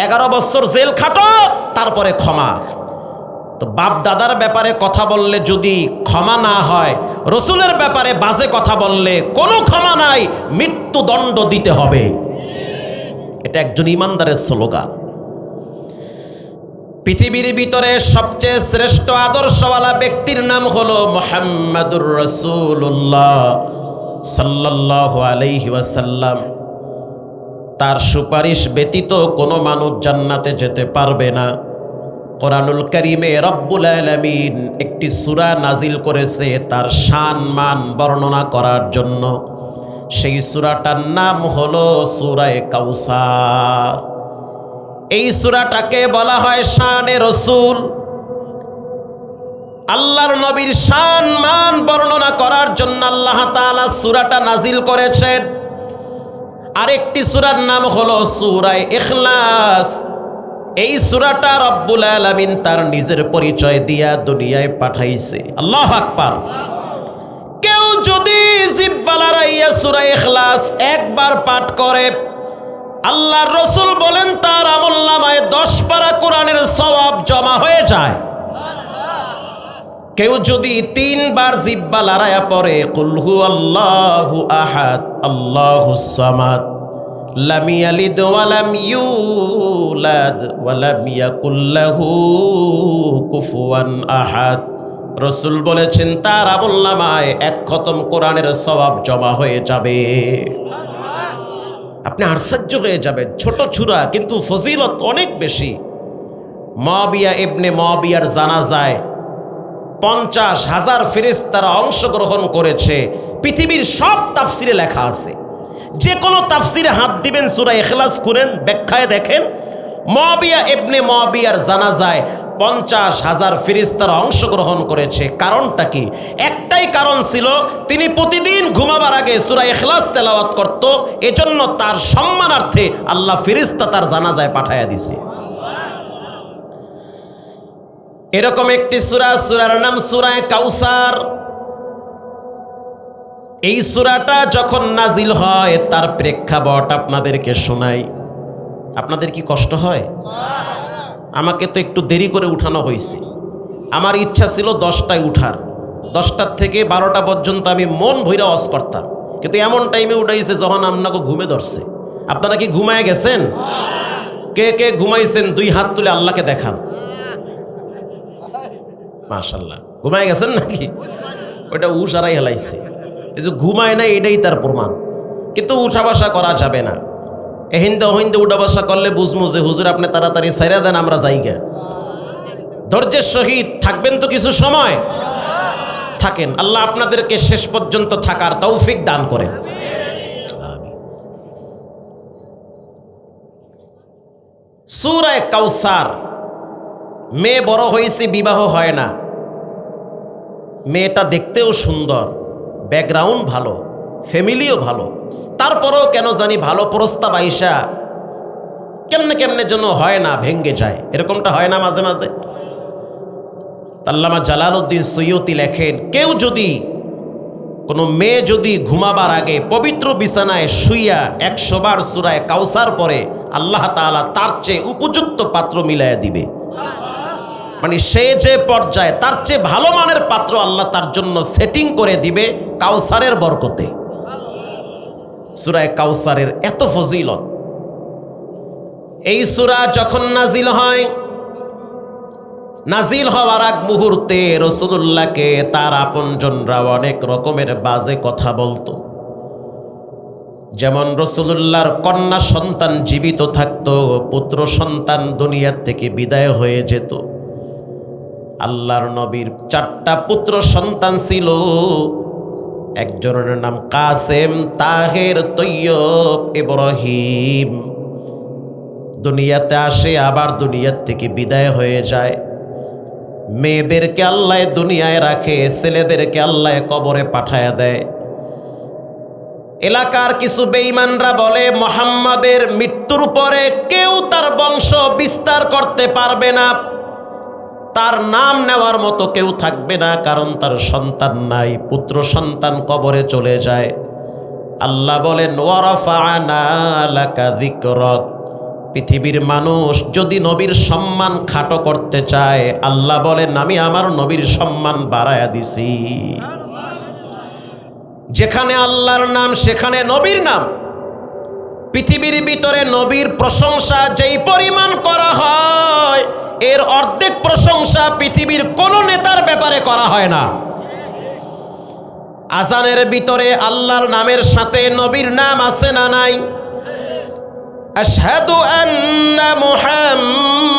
11 বছর জেল খাটো, তারপরে ক্ষমা। তো বাপ দাদার ব্যাপারে কথা বললে যদি ক্ষমা না হয়, রসুলের ব্যাপারে বাজে কথা বললে কোনো ক্ষমা নাই, মৃত্যুদণ্ড দিতে হবে। এটা একজন ইমানদারের স্লোগান। পৃথিবীর ভিতরে সবচেয়ে শ্রেষ্ঠ আদর্শওয়ালা ব্যক্তির নাম হলো মুহাম্মাদুর রাসূলুল্লাহ সাল্লাল্লাহু আলাইহি ওয়াসাল্লাম। তার সুপারিশ ব্যতীত কোনো মানুষ জান্নাতে যেতে পারবে না। কোরআনুল কারীমে রব্বুল আলামিন একটি সূরা নাজিল করেছে তার শান মান বর্ণনা করার জন্য। সেই সূরাটার নাম হলো সূরা কাউসার। এই সূরাটাকে বলা হয় শানে রসুল। আল্লাহর নবীর শান মান বর্ণনা করার জন্য আল্লাহ তাআলা সূরাটা নাজিল করেছেন। আরেকটি সূরার নাম হলো সূরা ইখলাস। এই সূরাটা রব্বুল আলামিন তার নিজের পরিচয় দিয়া দুনিয়ায় পাঠাইছে। আল্লাহু আকবার। কেউ যদি জিহ্বা লড়াইয়া সূরা ইখলাস একবার পাঠ করে, আল্লাহর রাসূল বলেন তার আমলনামায় 10 পারা কোরআনের সওয়াব জমা হয়ে যায়। কেউ যদি 3 বার জিহ্বা লড়াইয়া পড়ে কুল হুয়াল্লাহু আহাদ আল্লাহুস সামাদ লাম ইয়ালিদ ওয়া লাম ইউলাদ ওয়া লাম ইয়াকুল লাহু কুফুয়ান আহাদ, রাসূল বলেছেন তার আমলনামায় 1 খতম কোরআনের সওয়াব জমা হয়ে যাবে। আপনি আশ্চর্য হয়ে যাবেন, ছোট ছুরা কিন্তু ফজিলত অনেক বেশি। মুআবিয়া ইবনে মুআবিয়ার জানাজায় 50,000 ফেরেশতারা অংশগ্রহণ করেছে। পৃথিবীর সব তাফসিরে লেখা আছে। যে কোনো তাফসিরে হাত দিবেন, সূরা ইখলাস খুলেন, ব্যাখ্যায় দেখেন মুআবিয়া ইবনে মুআবিয়ার জানাজায় 50,000 ফেরেশতারা অংশগ্রহণ করেছে। কারণটা কি? একটাই কারণ ছিল, তিনি প্রতিদিন ঘুমাবার আগে সূরা ইখলাস তেলাওয়াত করত। এজন্য তার সম্মানার্থে আল্লাহ ফেরেশতা তার জানাজায় পাঠায়া দিছে। এরকম একটি সূরার নাম সূরা কাউসার। এই সূরাটা যখন নাজিল হয় তার প্রেক্ষাপট আপনাদেরকে শোনাই। আপনাদের কি কষ্ট হয়? আমাকে তো একটু দেরি করে উঠানো হয়েছে। আমার ইচ্ছা ছিল 10টায় উঠার, 10টার থেকে 12টা পর্যন্ত আমি মন ভইরা ওয়াজ করতাম, কিন্তু এমন টাইমে উঠাইছে যখন আপনাকে ঘুমে ধরছে। আপনারা কি ঘুমায় গেছেন? কে কে ঘুমাইছেন 2 হাত তুলে আল্লাহকে দেখান। মাশাআল্লাহ, ঘুমায় গেছেন নাকি? ওইটা উশারাই হেলাইছে। এই যে ঘুমায় না, এটাই তার প্রমাণ। কিন্তু উঠা বসা করা যাবে না। এহিন্দে ওহিন্দে উঠা বসা করলে বুঝমু যে হুজুর আপনি তাড়াতাড়ি ছাইরা দেন, আমরা যাইগা। ধৈর্যের সহিত থাকবেন তো কিছু সময় থাকেন। আল্লাহ আপনাদেরকে শেষ পর্যন্ত থাকার তৌফিক দান করেন। সূরা কাউসার। মেয়ে বড় হয়েছে, বিবাহ হয় না। মেয়েটা দেখতেও সুন্দর, ব্যাকগ্রাউন্ড ভালো, ফ্যামিলিও ভালো। তারপরেও কেন জানি ভালো প্রস্তাব আইসা কেমনে কেমনে যেন হয় না, ভেঙ্গে যায়। এরকমটা হয় না মাঝে মাঝে? আল্লামা জালালউদ্দিন সৈয়দী লেখেন, কেউ যদি, কোনো মেয়ে যদি ঘুমাবার আগে পবিত্র বিছানায় শুইয়া 100 বার সূরা কাউসার পড়ে, আল্লাহ তাআলা তার চেয়ে উপযুক্ত পাত্র মিলাইয়া দিবে। মানে সে যে পর্যায়ে, তার চেয়ে ভালো মানের পাত্র আল্লাহ তার জন্য সেটিং করে দিবে কাউসারের বরকতে। সূরা কাউসারের এত ফজিলত। এই সূরা যখন নাজিল হয়, নাজিল হওয়ার আগ মুহূর্তে রাসূলুল্লাহকে তার আপনজনরা অনেক রকমের বাজে কথা বলতো। যেমন রাসূলুল্লাহর কন্যা সন্তান জীবিত থাকতো, পুত্র সন্তান দুনিয়ার থেকে বিদায় হয়ে যেত। আল্লাহর নবীর 4টা পুত্র সন্তান ছিল। একজনের নাম কাসেম, তাহের, তৈয়ব, ইব্রাহিম। দুনিয়াতে আসে আবার দুনিয়ার থেকে বিদায় হয়ে যায়। মেয়েদেরকে আল্লাহ দুনিয়ায় রাখে, ছেলেদেরকে আল্লাহ কবরে পাঠায়া দেয়। এলাকার কিছু বেঈমানরা বলে মুহাম্মাদের মৃত্যুর পরে কেউ তার বংশ বিস্তার করতে পারবে না, তার নাম নেওয়ার মতো কেউ থাকবে না, কারণ তার সন্তান নাই, পুত্র সন্তান কবরে চলে যায়। আল্লাহ বলেন ওয়ারাফা'না লাকা যিকরাক, পৃথিবীর মানুষ যদি নবীর সম্মান খাটো করতে চায়, আল্লাহ বলেন আমি আমার নবীর সম্মান বাড়ায়া দিছি। যেখানে আল্লাহর নাম সেখানে নবীর নাম। পৃথিবীর ভিতরে নবীর প্রশংসা যেই পরিমাণ করা হয়, এর অর্ধেক প্রশংসা পৃথিবীর কোন নেতার ব্যাপারে করা হয় না। আজানের ভিতরে আল্লাহর নামের সাথে নবীর নাম আছে না নাই? আশহাদু আন্না মুহাম্মাদার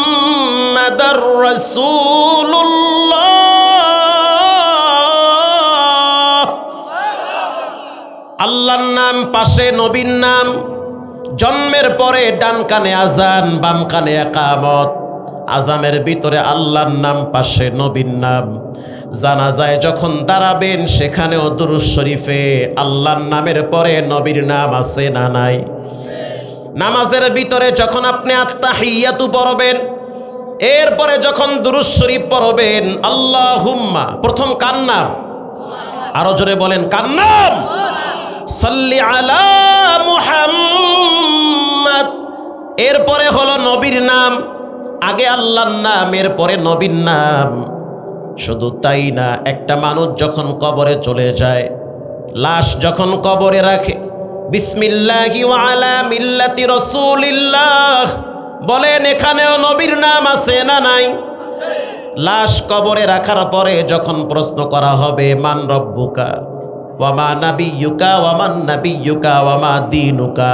রাসূলুল্লাহ, আল্লাহর নাম পাশে নবীর নাম, জন্মের পরে ডান কানে আজান বাম কানে ইকামত, আজানের ভিতরে আল্লাহর নাম পাশে নবীর নাম। জানাজায় যখন দাঁড়াবেন সেখানেও দুরূদ শরীফে আল্লাহর নামের পরে নবীর নাম আছে না নাই? নামাজের ভিতরে যখন আপনি আত্তাহিয়াতু পড়বেন, এরপরে যখন দুরূদ শরীফ পড়বেন, আল্লাহুম্মা, প্রথম কার নাম? আরো জোরে বলেন কার নাম? সাল্লি আলা মুহাম্মদ। এরপরে হলো নবীর নাম, আগে আল্লাহর নাম এরপরে নবীর নাম। শুধু তাই না, একটা মানুষ যখন কবরে চলে যায়, লাশ যখন কবরে রাখে, বিসমিল্লাহি ওয়া আলা মিল্লাতি রাসূলিল্লাহ বলেন, এখানেও নবীর নাম আছে না নাই? লাশ কবরে রাখার পরে যখন প্রশ্ন করা হবে মান রব্বুকা ওয়া মা নাবিয়্যুকা ওয়া মান নাবিয়্যুকা ওয়া মা দীনুকা,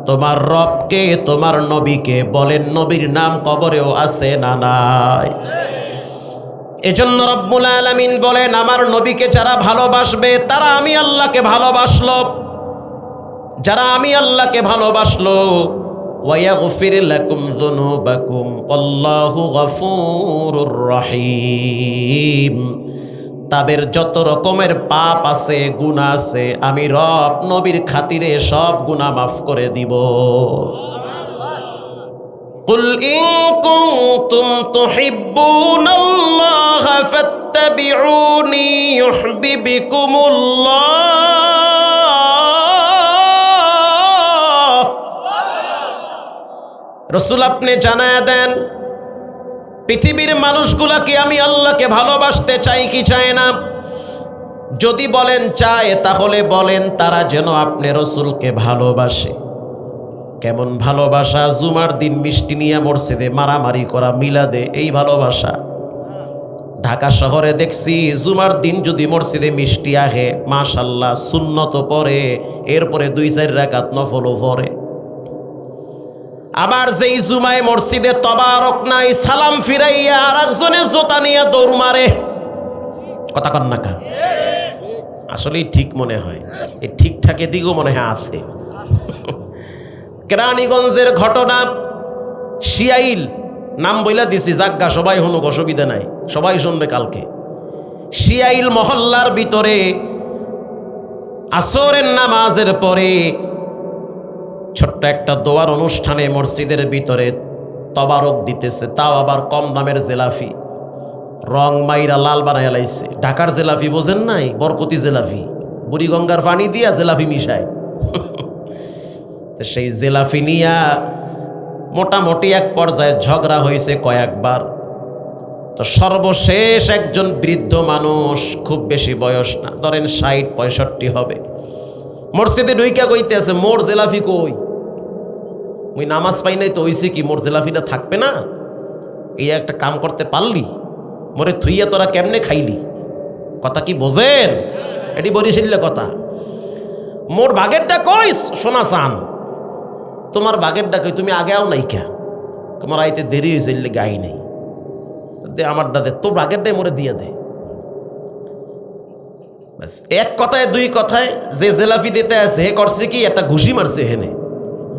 তোমার রবকে তোমার নবীকে, বলেন নবীর নাম কবরেও আছে না নাই? এজন্য রব্বুল আলামিন বলেন আমার নবীকে যারা ভালোবাসবে তারা আমি আল্লাহকে ভালোবাসলো, যারা আমি আল্লাহকে ভালোবাসলো, ওয়ায়াগফির লাকুম যুনুবাকুম আল্লাহু গফুরুর রহিম, তাদের যত রকমের পাপ আছে গুনাহ আছে আমি রব নবীর খাতিরে সব গুনাহ মাফ করে দিব। কুল ইন কুনতুম তুহিব্বুনাল্লাহ ফাত্তাবিউনি ইউহিব্বুকুমুল্লাহ। রাসূল আপনি জানায়া দেন পৃথিবীর মানুষগুলাকে আমি আল্লাহকে ভালোবাসতে চাই কি চায় না? যদি বলেন চায়, তাহলে বলেন তারা যেন আপনি রাসূলকে ভালোবাসে। কেমন ভালোবাসা? জুমার দিন মিষ্টি নিয়ে মসজিদে মারামারি করা, মিলাদে, এই ভালোবাসা। ঢাকা শহরে দেখছি জুমার দিন যদি মসজিদে মিষ্টি আহে, মাশাআল্লাহ সুন্নত পড়ে, এরপরে 2-4 রাকাত নফলও পড়ে। আবার যেই জুমায় মসজিদে তবারক নাই, সালাম ফিরাইয়া আর একজনে জোতা নিয়ে দৌড় মারে। কথা কন না কা? আসলেই ঠিক মনে হয়, এই ঠিকঠাকের দিকেও মনে হয় আছে। কেরানীগঞ্জের ঘটনা, শিয়াইল নাম বইলা দিছি, জাগ্গা সবাই শুনুক, অসুবিধা নাই, সবাই শুনবে কালকে। শিয়াইল মহল্লার ভিতরে আসরের নামাজের পরে ছোট্ট একটা দোয়ার অনুষ্ঠানে মসজিদের ভিতরে তবারক দিতেছে, তাও আবার কম দামের জেলাফি, রং মাইরা লাল বানায় লাইছে। ঢাকার জেলাফি বোঝেন নাই? বরকতি জেলাফি, বুড়িগঙ্গার পানি দিয়া জেলাফি মিশায়। সেই জেলাফি নিয়া মোটামুটি এক পর্যায়ে ঝগড়া হয়েছে কয়েকবার। তো সর্বশেষ একজন বৃদ্ধ মানুষ, খুব বেশি বয়স না, ধরেন 60-65 হবে, মসজিদে ঢুইকা কইতে আছে মোর জেলাফি কই? মুই নামাজ পাই নাই তো হইছে কি, মোর জেলাফিটা থাকবে না? এই একটা কাম করতে পারলি, মোরে থুইয়া তোরা কেমনে খাইলি? কথা কি বোঝেন? এটি বরিশাল্য কথা। মোর বাগেরটা কই সোনা চান, তোমার বাগেরটা কই? তুমি আগে আও নাই কে? তোমার আইতে দেরি হয়েছে, গাই নেই দে, আমার দাদে তোর বাগেরটাই মোরে দিয়ে দে। এক কথায় দুই কথায় যে জেলাফি দিতে আছে হে করছে কি, একটা ঘুষি মারছে হেনে,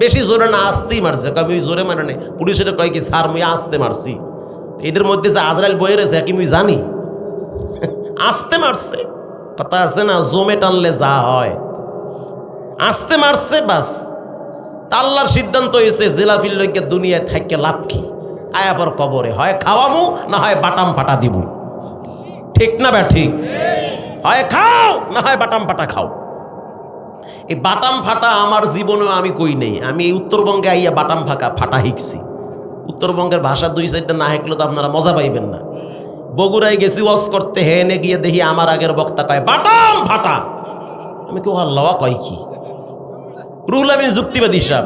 বেশি জোরে না আসতেই মারছে, আমি জোরে মানে নেই। পুলিশের কয় কি স্যার মুই আসতে মারছি। এদের মধ্যে যে আজরাইল বয়ে রয়েছে কি মুই জানি, আসতে মারছে। কথা আছে না, জমে টানলে যা হয়, আসতে মারছে বাস। আল্লাহর সিদ্ধান্ত হয়েছে জেলাফির লইকে দুনিয়ায় থাইকে লাভ কি, আয়া পর কবরে হয় খাওয়ামু না হয় বাটাম ফাটা দিব। ঠিক না ব্যা ঠিক? হয় খাও না হয় বাটাম ফাটা খাও। এই বাটাম ফাটা আমার জীবনেও আমি কই নেই। আমি এই উত্তরবঙ্গে আইয়া বাটাম ফাটা শিখছি। উত্তরবঙ্গের ভাষা দুই সাইডটা না শিখলে তো আপনারা মজা পাইবেন না। বগুড়ায় গেছি ওয়াজ করতে, হেনে গিয়ে দেখি আমার আগের বক্তা কয় বাটাম ফাটা। আমি কেউ আল্লাহ কয় কি, রুহুল আমিন যুক্তিবাদী সাহেব।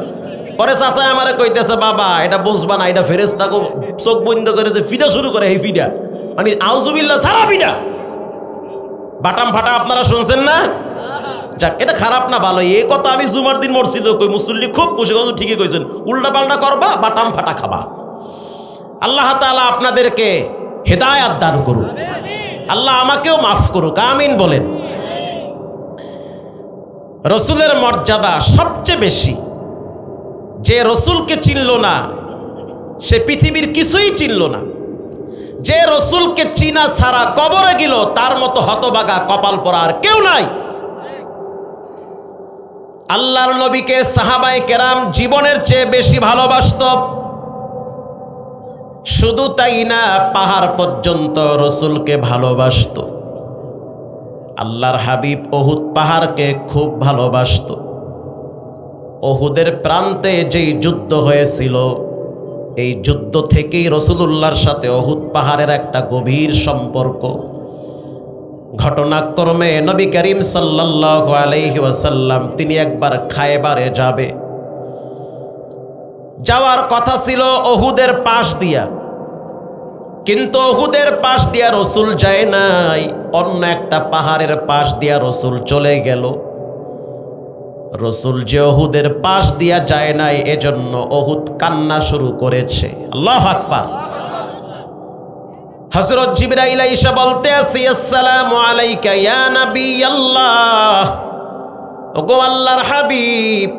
পরে চাচায় আমারে কইতেছে বাবা এটা বুঝবা না, এটা ফেরেশতাকে চোখ বন্ধ করে যে ফিডা শুরু করে, এই ফিডা মানে আউযুবিল্লাহ সারা ফিডা। বাটাম ফাটা আপনারা শুনছেন না? যাক, এটা খারাপ না ভালো। এই কথা আমি জুমার দিন মসজিদে কই, মুসল্লি খুব খুশি, ঠিকই কইছেন, উল্টা পাল্টা করবা বাটাম ফাটা খাবা। আল্লাহ তাআলা আপনাদেরকে হেদায়াত দান করুন, আল্লাহ আমাকেও মাফ করুক, আমিন বলেন। রসুলের মর্যাদা সবচেয়ে বেশি। যে রসুলকে চিনল না সে পৃথিবীর কিছুই চিনল না। যে রসুলকে চিনা ছাড়া কবরে গেল তার মতো হতবাগা কপাল পরা আর কেউ নাই। আল্লাহর নবীকে সাহাবায়ে কেরাম জীবনের চেয়ে বেশি ভালোবাসত। শুধু তাই না, পাহাড় পর্যন্ত রসুলকে ভালোবাসত। আল্লাহর হাবিব উহুদ পাহাড়কে খুব ভালোবাসত। উহুদের প্রান্তে যেই যুদ্ধ হয়েছিল, এই যুদ্ধ থেকেই রাসূলুল্লাহর সাথে উহুদ পাহাড়ের একটা গভীর সম্পর্ক। ঘটনাক্রমে নবী করিম সাল্লাল্লাহু আলাইহি ওয়াসাল্লাম তিনি একবার খায়বারে যাওয়ার কথা ছিল উহুদের পাশ দিয়া, কিন্তু উহুদের পাশ দিয়া রসুল যায় নাই, অন্য একটা পাহাড়ের পাশ দিয়া রসুল চলে গেল। রসুল যে উহুদের পাশ দিয়া যায় নাই, এজন্য উহুদ কান্না শুরু করেছে। আল্লাহু আকবার। হযরত জিবরাইল আইসা বলতে আছে, আসসালামু আলাইকা ইয়া নবী আল্লাহ, ওগো আল্লাহর হাবিব,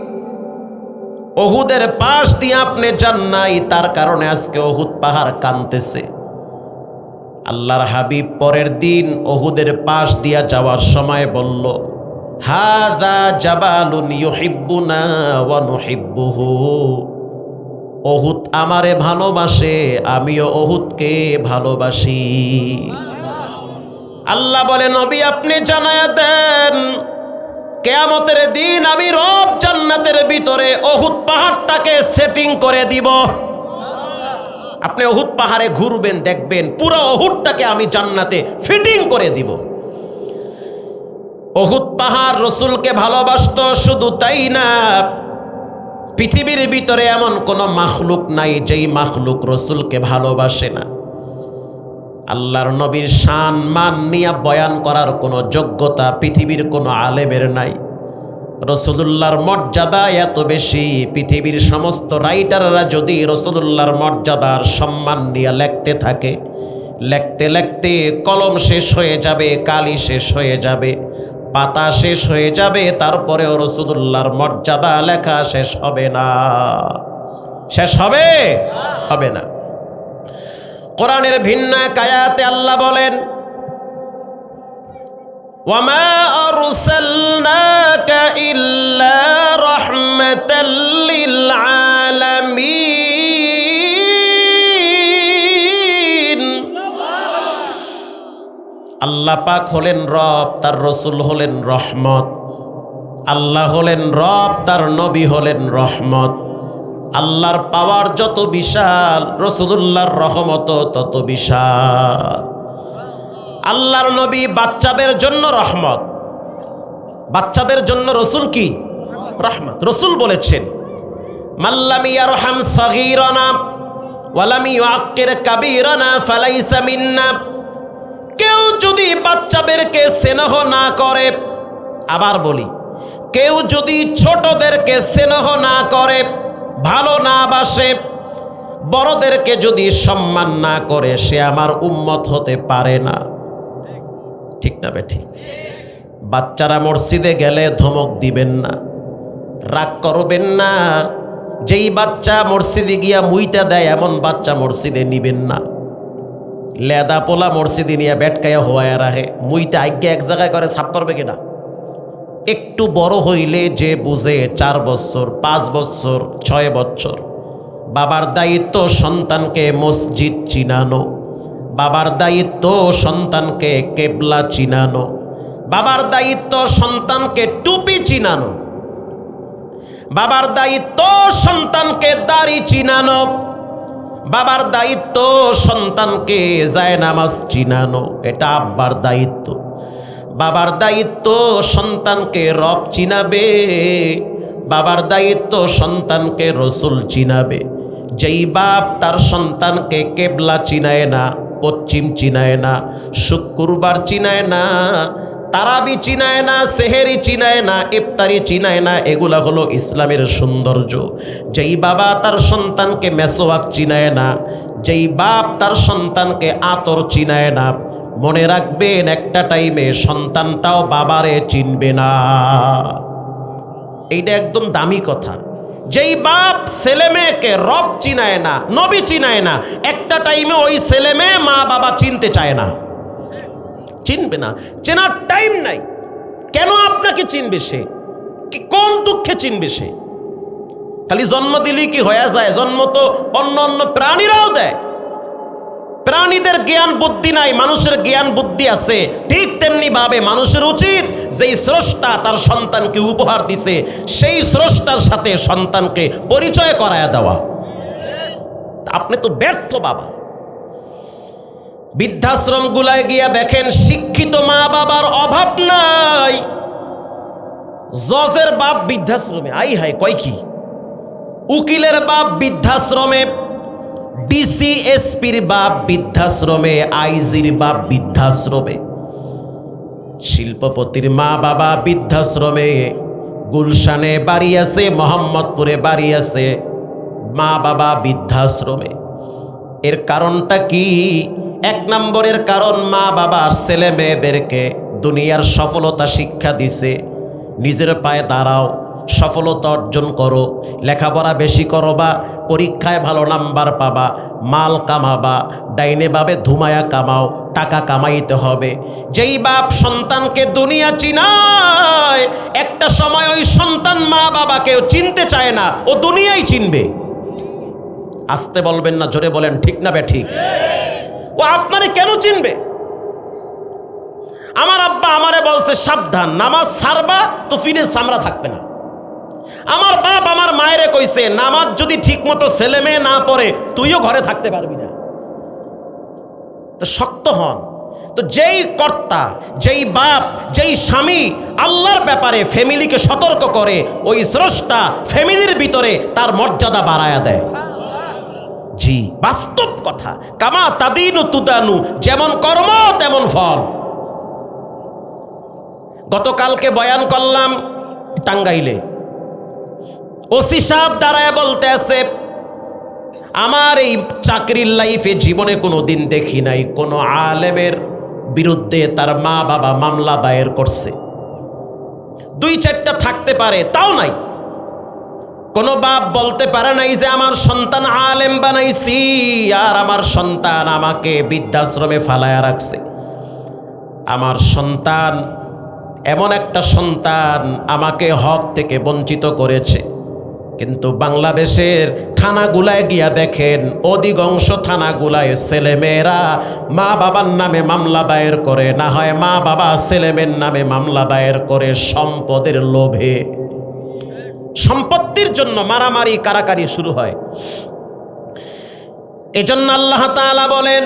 উহুদের পাশ দিয়ে আপনি যান নাই, তার কারণে আজকে উহুদ পাহাড় কাঁদতেছে। আল্লাহর হাবিব পরের দিন উহুদের পাশ দিয়া যাওয়ার সময় বলল, হাযা জাবালুন ইউহিব্বুনা ওয়া নুহিব্বুহু। উহুদ আমারে ভালোবাসে, আমিও উহুদকে ভালোবাসি। আল্লাহ বলে, নবী আপনি জানায়া দেন, কিয়ামতের দিন আমি রব জান্নাতের ভিতরে উহুদ পাহাড়টাকে সেটিং করে দিব। আপনি উহুদ পাহাড়ে ঘুরবেন, দেখবেন পুরো উহুদটাকে আমি জান্নাতে ফিটিং করে দিব। উহুদ পাহাড় রসুলকে ভালোবাসতো। শুধু তাই না, পৃথিবীর ভিতরে এমন কোনো মাখলুক নাই যেই মাখলুক রসুলকে ভালোবাসে না। আল্লাহর নবীর শান মান নিয়ে বয়ান করার কোনো যোগ্যতা পৃথিবীর কোনো আলেমের নাই। রসুলুল্লাহর মর্যাদা এত বেশি, পৃথিবীর সমস্ত রাইটাররা যদি রসুলুল্লাহর মর্যাদার সম্মান নিয়ে লিখতে থাকে, লিখতে লিখতে কলম শেষ হয়ে যাবে, কালি শেষ হয়ে যাবে, পাতা শেষ হয়ে যাবে, তারপরেও রসুলুল্লাহর মর্যাদা লেখা শেষ হবে না। শেষ হবে? হবে না। কোরআনের ভিন্ন এক আয়াতে আল্লাহ বলেন, ওয়ামা আরসালনাকা ইল্লা রাহমাতাল লিল আলামিন। আল্লাহ পাক হলেন রব, তার রসুল হলেন রহমত। আল্লাহ হলেন রব, তার নবী হলেন রহমত। আল্লাহর পাওয়ার যত বিশাল, রসুলুল্লাহর রহমত তত বিশাল। আল্লাহর নবী বাচ্চাদের জন্য রহমত, বাচ্চাদের জন্য রসুল কি রহমত। রসুল বলেছেন, মাল্লাম ইয়ারহাম সগীরানা ওয়ালাম ইউআক্কির কাবীরানা ফালাইসা মিন্না। কেউ যদি বাচ্চাদেরকে স্নেহ না করে, আবার বলি, কেউ যদি ছোটদেরকে স্নেহ না করে, ভালো না বাসে, বড়দেরকে যদি সম্মান না করে, সে আমার উম্মত হতে পারে না। ঠিক না বেঠিক? বাচ্চারা মসজিদে গেলে ধমক দিবেন না, রাগ করবেন না, যেই বাচ্চা মসজিদে গিয়া মুইটা দেয় এমন বাচ্চা মসজিদে নিবেন না। লেদা পোলা মসজিদে নিয়ে বেটকায়া হওয়ায় রাখে, মুইটা আজ্ঞা এক জায়গায় করে সাফ করবে কিনা। একটু বড় হইলে যে বুঝে 4 বছর 5 বছর 6 বছর, বাবার দায়িত্ব সন্তানকে মসজিদ চিনানো, বাবার দায়িত্ব সন্তানকে কেবলা চিনানো, বাবার দায়িত্ব সন্তানকে টুপি চিনানো, বাবার দায়িত্ব সন্তানকে দাড়ি চিনানো, বাবার দায়িত্ব সন্তানকে জায়নামাজ চিনানো, এটা আব্বার দায়িত্ব। বাবার দায়িত্ব সন্তানকে রব চিনাবে, বাবার দায়িত্ব সন্তানকে রসুল চিনাবে। যেই বাপ তার সন্তানকে কেবলা চিনায় না, পশ্চিম চিনায় না, শুক্রবার চিনায় না, তারাবি চিনায় না, সেহেরি চিনায় না, ইফতারি চিনায় না, এগুলা হলো ইসলামের সৌন্দর্য। যেই বাবা তার সন্তানকে মেসোয়াক চিনায় না, যেই বাপ তার সন্তানকে আতর চিনায় না, মনে রাখবেন একটা টাইমে সন্তানটাও বাবারে চিনবে না। এইটা একদম দামি কথা। যেই বাপ ছেলে মেয়েকে রব চিনায় না, নবী চিনায় না, একটা টাইমে ওই ছেলে মেয়ে মা বাবা চিনতে চায় না, চিনবে না। চেনার টাইম নাই। কেন আপনাকে চিনবে সে? কি কোন দুঃখে চিনবে সে? খালি জন্ম দিলেই কি হয়ে যায়? জন্ম তো অন্য অন্য প্রাণীরাও দেয়। প্রাণীদের জ্ঞান বুদ্ধি নাই, মানুষের জ্ঞান বুদ্ধি আছে। ঠিক তেমনি ভাবে মানুষের উচিত যেই স্রষ্টা তার সন্তানকে উপহার দিছে সেই স্রষ্টার সাথে সন্তানকে পরিচয় করায়া দেওয়া। আপনি তো ব্যর্থ বাবা। বৃদ্ধাশ্রম গুলায় গিয়া দেখেন শিক্ষিত মা বাবার অভাব নাই। জজের বাপ বৃদ্ধাশ্রমে, আই হায় কয় কি! উকিলের বাপ বৃদ্ধাশ্রমে, ডিসি এসপির বাপ বৃদ্ধাশ্রমে, আইজির বাপ বৃদ্ধাশ্রমে, শিল্পপতির মা বাবা বৃদ্ধাশ্রমে, গুলশানে বাড়ি আছে, মোহাম্মদপুরে বাড়ি আছে, মা বাবা বৃদ্ধাশ্রমে। এর কারণটা কি? 1 নম্বরের কারণ, মা বাবা ছেলে মেয়েদেরকে দুনিয়ার সফলতা শিক্ষা দিছে। নিজের পায়ে দাঁড়াও, সফলতা অর্জন করো, লেখাপড়া বেশি করো, বা পরীক্ষায় ভালো নাম্বার পাবা, মাল কামাবা, ডাইনে বাবে ধুমায়া কামাও, টাকা কামাইতে হবে। যেই বাপ সন্তানকে দুনিয়া চিনায়, একটা সময় ওই সন্তান মা বাবাকেও চিনতে চায় না, ও দুনিয়াই চিনবে। আসতে বলবেন না, জোরে বলেন, ঠিক না বে ঠিক? ও আপনারে কেন চিনবে? আমার আব্বা আমারে বলছে সাবধান, নামাজ ছাড়বা তো ফিরে চামড়া থাকবে না। আমার বাপ আমার মায়েরে কইছে নামাজ যদি ঠিক মতো ছেলে মেয়ে না পড়ে তুইও ঘরে থাকতে পারবি না। তো শক্ত হন। তো যেই কর্তা, যেই বাপ, যেই স্বামী আল্লাহর ব্যাপারে ফ্যামিলিকে সতর্ক করে, ওই স্রষ্টা ফ্যামিলির ভিতরে তার মর্যাদা বাড়ায়া দেয়। জি, বাস্তব কথা। কামা তাদিনু তুদানু, যেমন কর্ম তেমন ফল। গতকালকে বয়ান করলাম টাঙ্গাইলে, ওসি সাহেব দাঁড়ায় বলতে আছে, আমার এই চাকরির লাইফে জীবনে কোনো দিন দেখি নাই কোনো আলেমের বিরুদ্ধে তার মা বাবা মামলা দায়ের করছে। 2-4টা থাকতে পারে, তাও নাই। কোনো বাপ বলতে পারে নাই যে আমার সন্তান আলেম বানাইছি আর আমার সন্তান আমাকে বৃদ্ধাশ্রমে ফালায়া রাখছে। আমার সন্তান এমন একটা সন্তান আমাকে হক থেকে বঞ্চিত করেছে। কিন্তু বাংলাদেশের থানাগুলায় গিয়া দেখেন, অধিকাংশ থানাগুলায় ছেলেমেয়েরা মা বাবার নামে মামলা দায়ের করে, না হয় মা বাবা ছেলেমেয়ের নামে মামলা দায়ের করে সম্পদের লোভে। সম্পত্তির জন্য মারামারি কারাকারি শুরু হয়। এজন্য আল্লাহ তাআলা বলেন,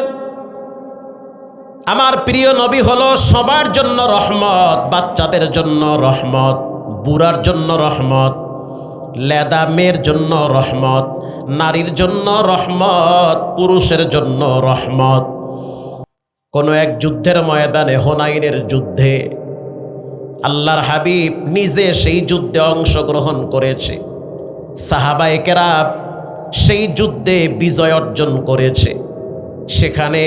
আমার প্রিয় নবী হলো সবার জন্য রহমত, বাচ্চাদের জন্য রহমত, বুড়ার জন্য রহমত, লেদা মেয়ের জন্য রহমত, নারীর জন্য রহমত, পুরুষের জন্য রহমত। কোনো এক যুদ্ধের ময়দানে, হুনাইনের যুদ্ধে, আল্লাহর হাবিব নিজে সেই যুদ্ধে অংশগ্রহণ করেছে। সাহাবায়ে কেরাম সেই যুদ্ধে বিজয় অর্জন করেছে। সেখানে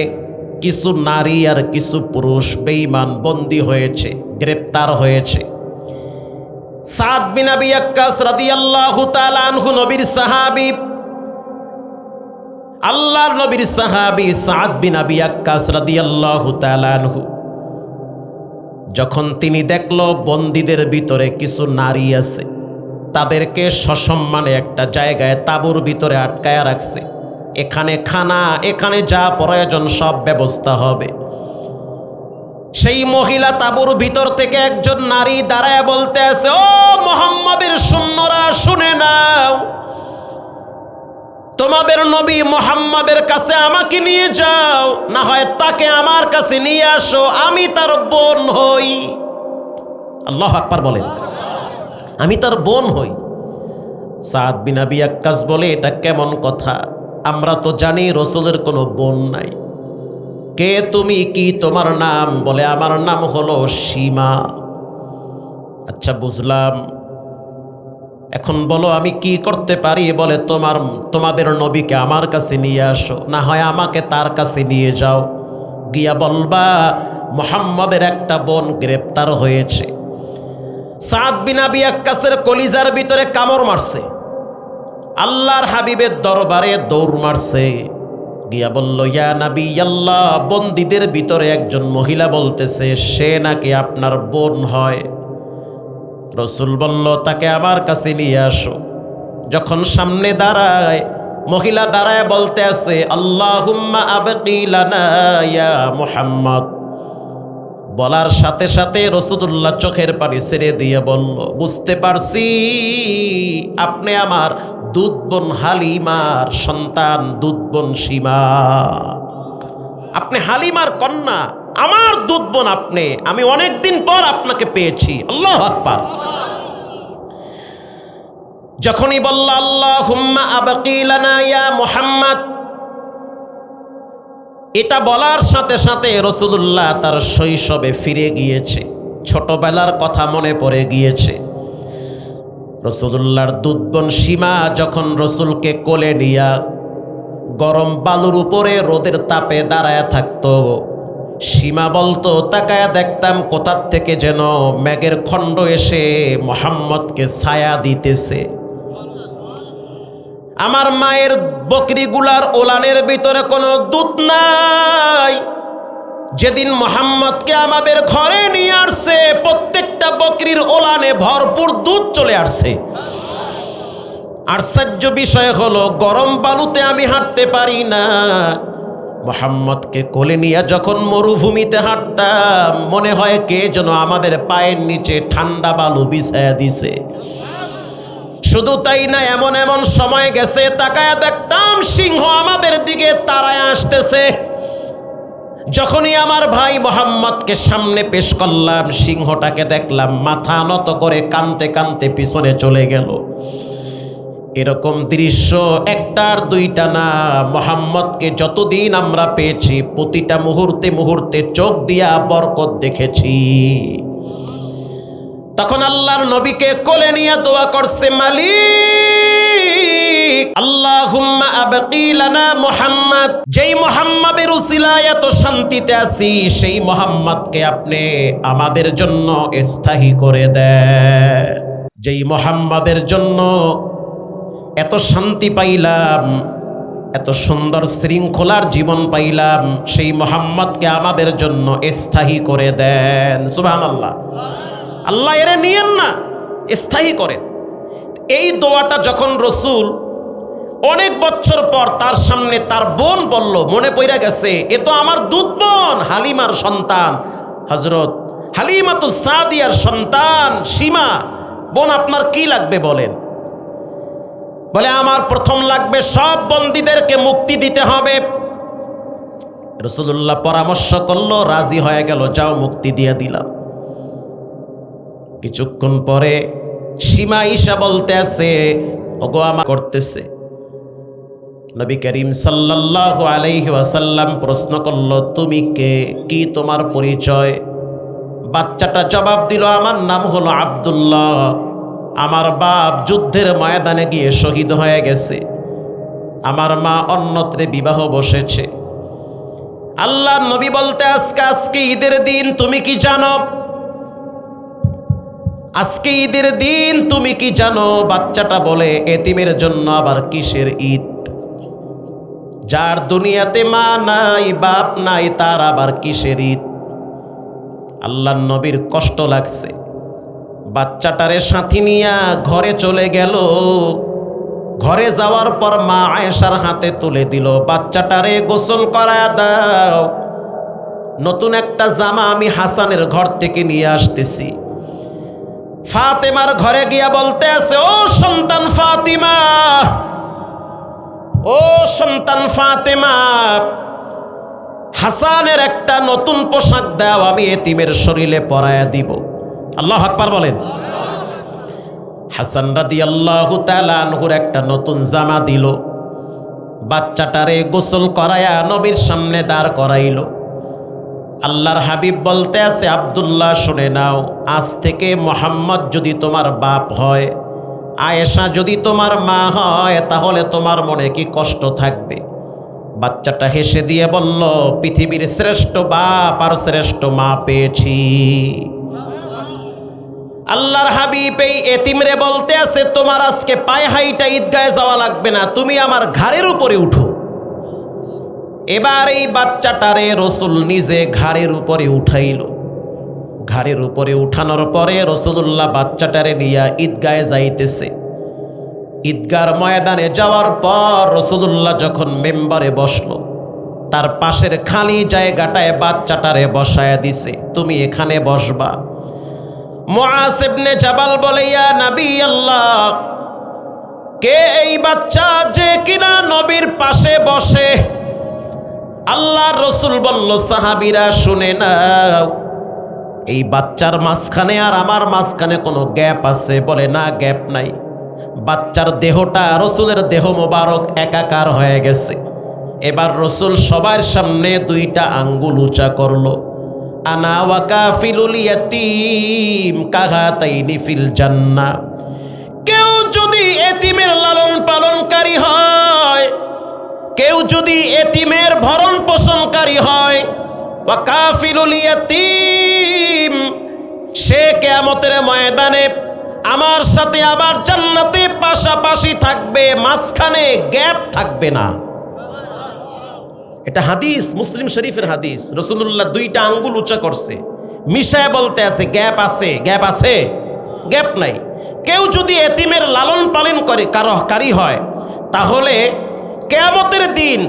কিছু নারী আর কিছু পুরুষ বেঈমান বন্দী হয়েছে, গ্রেপ্তার হয়েছে। সাদ বিন আবি ওয়াক্কাস রাদিয়াল্লাহু তাআলা আনহু নবীর সাহাবী, আল্লাহর নবীর সাহাবী সাদ বিন আবি ওয়াক্কাস রাদিয়াল্লাহু তাআলা আনহু যখন তিনি দেখল বন্দীদের ভিতরে কিছু নারী আছে, তাদেরকে সসম্মানে একটা জায়গায় তাঁবুর ভিতরে আটকায়া রাখছে, এখানে খানা, এখানে যা প্রয়োজন সব ব্যবস্থা হবে। সেই মহিলা তাঁবুর ভিতর থেকে একজন নারী দাঁড়ায় বলতে আছে, ও মুহাম্মদের সৈন্যরা শুনে নাও, তোমাদের নবী মুহাম্মদের কাছে আমাকে নিয়ে যাও, না হয় তাকে আমার কাছে নিয়ে আসো, আমি তার বোন হই। আল্লাহু আকবার বলেন, আমি তার বোন হই। সাদ বিন আবি ওয়াক্কাস বলে, এটা কেমন কথা? আমরা তো জানি রাসূলের কোনো বোন নাই। কে তুমি, কি তোমার নাম? বলে, আমার নাম হলো সীমা। আচ্ছা বুঝলাম, এখন বলো আমি কি করতে পারি? বলে, তোমাদের নবীকে আমার কাছে নিয়ে আসো, না হয় আমাকে তার কাছে নিয়ে যাও, গিয়া বলবা মুহাম্মদের একটা বোন গ্রেপ্তার হয়েছে। সাদ বিন আবি ওয়াক্কাসের কলিজার ভিতরে কামড় মারছে, আল্লাহর হাবিবের দরবারে দৌড় মারছে, গিয়া বলল, ইয়া নবী আল্লাহ, বন্দীদের ভিতরে একজন মহিলা বলতেছে সে নাকি আপনার বোন হয়। রাসূল বলল, তাকে আমার কাছে নিয়ে আসো। যখন সামনে দাঁড়ায়, মহিলা দাঁড়ায় বলতে আছে, আল্লাহুম্মা আবকি লানা ইয়া মুহাম্মদ। বলার সাথে সাথে রাসূলুল্লাহ চোখের পানি ছেড়ে দিয়ে বলল, বুঝতে পারছি আপনি আমার দুধ বোন হালিমার সন্তান, দুধ বোন সীমা। আপনি হালিমার কন্যা, আমার দুধ বোন আপনি। আমি অনেকদিন পর আপনাকে পেয়েছি। আল্লাহু আকবার। যখনই বলল আল্লাহুম্মা আবকি লানা ইয়া মুহাম্মদ, এটা বলার সাথে সাথে রাসূলুল্লাহ তার শৈশবে ফিরে গিয়েছে, ছোটবেলার কথা মনে পড়ে গিয়েছে। রাসূলুল্লাহর দুধ বোন সীমা যখন রাসূলকে কোলে নিয়া গরম বালুর উপরে রোদের তাপে দাঁড়ায় থাকতো, সীমা বলতো, তাকায়া দেখতাম কোথার থেকে যেন মেঘের খণ্ড এসে মুহাম্মদকে ছায়া দিতেছে। আমার মায়ের বকরিগুলার ওলানের ভিতরে কোনো দুধ নাই। যেদিন মুহাম্মদকে আমাদের ঘরে নিয়ে আসছে, প্রত্যেকটা বকরির ওলানে ভরপুর দুধ চলে আসছে। আশ্চর্য বিষয় হলো, গরম বালুতে আমি হাঁটতে পারি না। মুহাম্মদকে কোলে নিয়ে যখন মরুভূমিতে হাঁটতাম, মনে হয় কে যেন আমাদের পায়ের নিচে ঠান্ডা বালু বিছায়া দিছে। শুধু তাই না, এমন এমন সময় গেছে, তাকায়া দেখতাম সিংহ আমাদের দিকে তাড়ায় আসতেছে। যখনই আমার ভাই মুহাম্মদকে সামনে পেশ করলাম, সিংহটাকে দেখলাম মাথা নত করে কাঁদতে কাঁদতে পিছনে চলে গেল। এরকম দৃশ্য একটার দুইটা না, মুহাম্মদকে যতদিন আমরা পেয়েছি প্রতিটা মুহূর্তে মুহূর্তে চোখ দিয়া বরকত দেখেছি। তখন আল্লাহর নবীকে কোলে নিয়ে দোয়া করছে, মালিক আল্লাহুম্মা আবকি লানা মুহাম্মদ। যেই মুহাম্মাদের উসিলায় এত শান্তিতে আছি, সেই মুহাম্মদকে আপনি আমাদের জন্য স্থায়ী করে দেন। যেই মুহাম্মাদের জন্য এত শান্তি পাইলাম, এত সুন্দর শৃঙ্খলার জীবন পাইলাম, সেই মুহাম্মদকে আমাদের জন্য স্থায়ী করে দেন। সুবহানাল্লাহ। আল্লাহ এর নিয়েন না, স্থায়ী করেন। এই দোয়াটা যখন রাসূল অনেক বছর পর তার সামনে তার বোন বলল, মনে পড়ে গেছে, এ তো আমার দুধ বোন হালিমার সন্তান, হযরত হালিমাতুস সাদিয়ার সন্তান সীমা। বোন, আপনার কি লাগবে বলেন? বলে, আমার প্রথম লাগবে সব বন্দীদেরকে মুক্তি দিতে হবে। রাসূলুল্লাহ পরামর্শ করলো, রাজি হয়ে গেল, যাও মুক্তি দিয়ে দিলাম। কিছুক্ষণ পরে সীমা ঈশা বলতে আছে, ওগো আমা করতেছে। নবী করিম সাল্লাল্লাহু আলাইহি ওয়াসাল্লাম প্রশ্ন করলো, তুমি কে, কি তোমার পরিচয়? বাচ্চাটা জবাব দিল, আমার নাম হলো আব্দুল্লাহ, আমার বাপ যুদ্ধের ময়দানে গিয়ে শহীদ হয়ে গেছে, আমার মা অন্যত্রে বিবাহ বসেছে। আল্লাহর নবী বলতে, আজকে ঈদের দিন, তুমি কি জানো আজকে ঈদের দিন, তুমি কি জানো? বাচ্চাটা বলে, এতিমের জন্য আবার কিসের ঈদ? যার দুনিয়াতে মা নাই, বাপ নাই, তার আবার কিসের ঈদ? আল্লাহর নবীর কষ্ট লাগছে। বাচ্চাটারে সাথী নিয়া ঘরে চলে গেল। ঘরে যাওয়ার পর মা আয়েশার হাতে তুলে দিল, বাচ্চাটারে গোসল করায়া দাও, নতুন একটা জামা আমি হাসানের ঘর থেকে নিয়ে আসতেছি। ফাতেমার ঘরে গিয়া বলতে আছে, ও সন্তান ফাতিমা, ও সন্তান ফাতেমা, হাসানের একটা নতুন পোশাক দাও, আমি এতিমের শরীরে পরায়া দিব। আল্লাহু আকবার বলেন। হাসান রাদিয়াল্লাহু তাআলা আনহুর একটা নতুন জামা দিল। বাচ্চাটারে গোসল করায়া নবীর সামনে দাঁড় করাইল। আল্লাহর হাবিব বলতে আছে, আব্দুল্লাহ শুনে নাও, আজ থেকে মুহাম্মদ যদি তোমার বাপ হয়, আয়েশা যদি তোমার মা হয়, তাহলে তোমার মনে কি কষ্ট থাকবে? বাচ্চাটা হেসে দিয়ে বলল, পৃথিবীর শ্রেষ্ঠ বাপ আর শ্রেষ্ঠ মা পেয়েছি। আল্লাহর হাবিব এই এতিমরে বলতে আছে, তোমার আজকে পায়ে হাইটা ঈদগাহে যাওয়া লাগবে না, তুমি আমার ঘাড়ের উপরে উঠো। এবার এই বাচ্চাটারে রাসূল নিজে ঘাড়ের উপরে উঠাইল। ঘাড়ের উপরে উঠানোর পরে রাসূলুল্লাহ বাচ্চাটারে নিয়ে ঈদগাহে যাইতেছে। ঈদগার ময়দানে যাওয়ার পর রাসূলুল্লাহ যখন মেম্বারে বসলো, তার পাশের খালি জায়গাটায় বাচ্চাটারে বসায়া দিছে, তুমি এখানে বসবা। মুআজ ইবনে জাবাল বলে, ইয়া নবী আল্লাহ, কে এই বাচ্চা যে কিনা নবীর পাশে বসে? আল্লাহর রাসূল বলল, সাহাবীরা শুনে নাও, এই বাচ্চার মাঝখানে আর আমার মাঝখানে কোনো গ্যাপ আছে? বলে, না, গ্যাপ নাই। বাচ্চার দেহটা রাসূলের দেহ মোবারক একাকার হয়ে গেছে। এবার রাসূল সবার সামনে দুইটা আঙ্গুল উঁচা করলো, আনা ওয়া কাফিলুল ইয়াতীম কাহাতাইনি ফিল জান্নাহ। কেউ যদি এতিমের লালন পালনকারী হয়, কেউ যদি এতিমের ভরণ পোষণকারী হয়, ওয়া কাফিলুল ইয়াতীম, সে কিয়ামতের ময়দানে আমার সাথে আবার জান্নাতে পাশাপাশি থাকবে, মাঝখানে গ্যাপ থাকবে না। এটা হাদিস, মুসলিম শরীফের হাদিস। রাসূলুল্লাহ দুইটা আঙ্গুল উঁচা করছে, মিশায় বলতে আছে, গ্যাপ আছে, গ্যাপ আছে, গ্যাপ নাই। কেউ যদি এতিমের লালন পালন করে কারী হয়, তাহলে কিয়ামতের দিন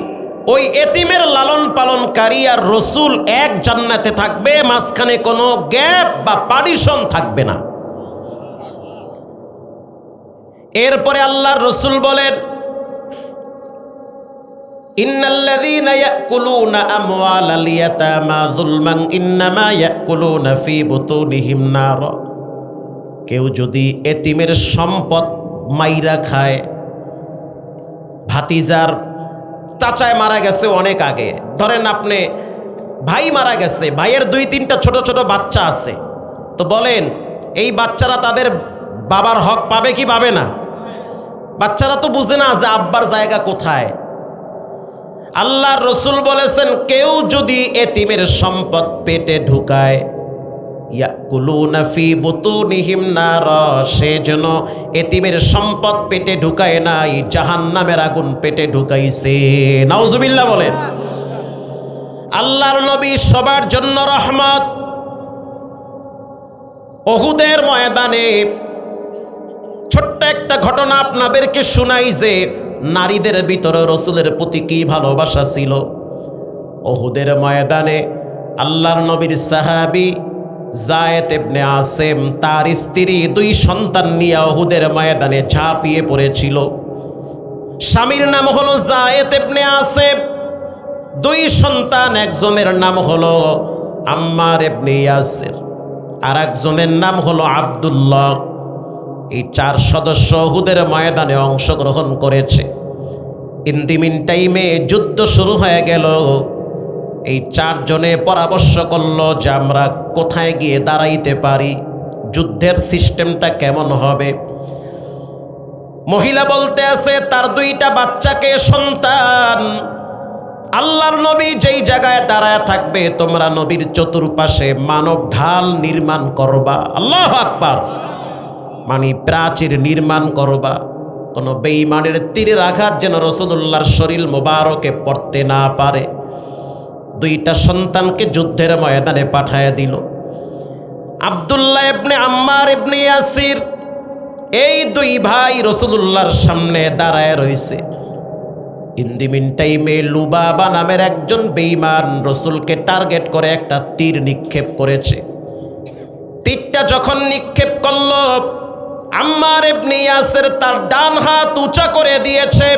ওই এতিমের লালন পালনকারী আর রাসূল এক জান্নাতে থাকবে, মাঝখানে কোনো গ্যাপ বা পার্টিশন থাকবে না। এরপরে আল্লাহর রাসূল বলেন, ইন্নাল্লাযীনা ইয়াকুলুনা আমওয়ালাল ইয়াতামা যুলমান ইন্নামা ইয়াকুলুনা ফী বুতুনিহিম নার। কেউ যদি এতিমের সম্পদ মাইরা খায়, ভাতিজার চাচায় মারা গেছে অনেক আগে, ধরেন আপনি ভাই মারা গেছে, ভাইয়ের 2-3টা ছোট ছোট বাচ্চা আছে, তো বলেন এই বাচ্চারা তাদের বাবার হক পাবে কি পাবে না? বাচ্চারা তো বুঝে না যে আব্বার জায়গা কোথায়। আল্লাহর রাসূল বলেছেন, কেউ যদি এতিমের সম্পদ পেটে ঢুকায়, ইয়াকুলুনা ফী বুতুনিহিম নার, সে যেন এতিমের সম্পদ পেটে ঢুকায় নাই, জাহান্নামের আগুন পেটে ঢুকাইছে। নাউজুবিল্লাহ বলেন। আল্লাহর নবী সবার জন্য রহমত। উহুদের ময়দানে ছোট্ট একটা ঘটনা আপনাদেরকে শোনাই যে নারীদের ভিতরে রাসূলের প্রতি কি ভালোবাসা ছিল। উহুদের ময়দানে আল্লাহর নবীর সাহাবী যায়েদ ইবনে আসিম তার স্ত্রী 2 সন্তান নিয়ে উহুদের ময়দানে ঝাঁপিয়ে পড়েছিল। স্বামীর নাম হলো যায়েদ ইবনে আসিম, 2 সন্তান, একজনের নাম হলো আম্মার ইবনে ইয়াসির, আর একজনের নাম হলো আব্দুল্লাহ। এই 4 সদস্য উহুদের ময়দানে অংশগ্রহণ করেছে। ইন দি মিন টাইমে যুদ্ধ শুরু হয়ে গেল। এই 4 জনে পরামর্শ করলো যে আমরা কোথায় গিয়ে দাঁড়াইতে পারি, যুদ্ধের সিস্টেমটা কেমন হবে। মহিলা বলতে আছে তার 2টা বাচ্চাকে সন্তান, আল্লাহর নবী যেই জায়গায় দাঁড়ায় থাকবে তোমরা নবীর চতুর্পাশে মানব ঢাল নির্মাণ করবা। আল্লাহু আকবার। মানে প্রাচীর নির্মাণ করবা, কোনো বেঈমানের তীরের আঘাত যেন রাসূলুল্লাহর শরীর মোবারকে পড়তে না পারে। দুইটা সন্তানকে যুদ্ধের ময়দানে পাঠায় দিল। আব্দুল্লাহ ইবনে আম্মার ইবনে ইয়াসির, এই দুই ভাই রাসূলুল্লাহর সামনে দাঁড়ায় রইছে। ইন দি মিন টাইমে লুবাবা নামের একজন বেঈমান রাসূলকে টার্গেট করে একটা তীর নিক্ষেপ করেছে। তীরটা যখন নিক্ষেপ করল, আম্মার ইবনে ইয়াসির তার ডান হাত উঁচা করে দিয়েছে।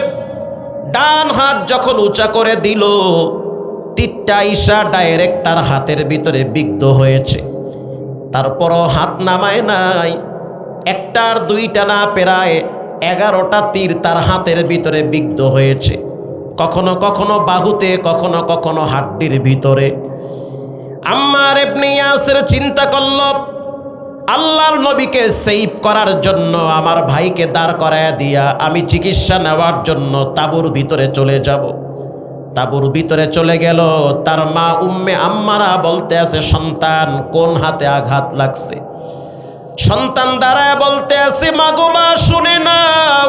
ডান হাত যখন উঁচা করে দিল, তীরটা আইসা ডাইরেক্ট তার হাতের ভিতরে বিদ্ধ হয়েছে। তারপরও হাত নামায় নাই। একটার দুইটা না, প্রায় 11টা তীর তার হাতের ভিতরে বিদ্ধ হয়েছে, কখনো কখনো বাহুতে, কখনো কখনো হাড্ডির ভিতরে। আম্মার ইবনে ইয়াসির চিন্তা করল, আল্লাহর নবীকে সেভ করার জন্য আমার ভাইকে দাঁড় করায় দিয়া আমি চিকিৎসা নেওয়ার জন্য তাঁবুর ভিতরে চলে যাব। তাঁবুর ভিতরে চলে গেল। তার মা উম্মে আম্মারা বলতে আছে, সন্তান কোন হাতে আঘাত লাগছে? সন্তান দাঁড়ায় বলতে আছে, মা গো মা, শুনে নাও,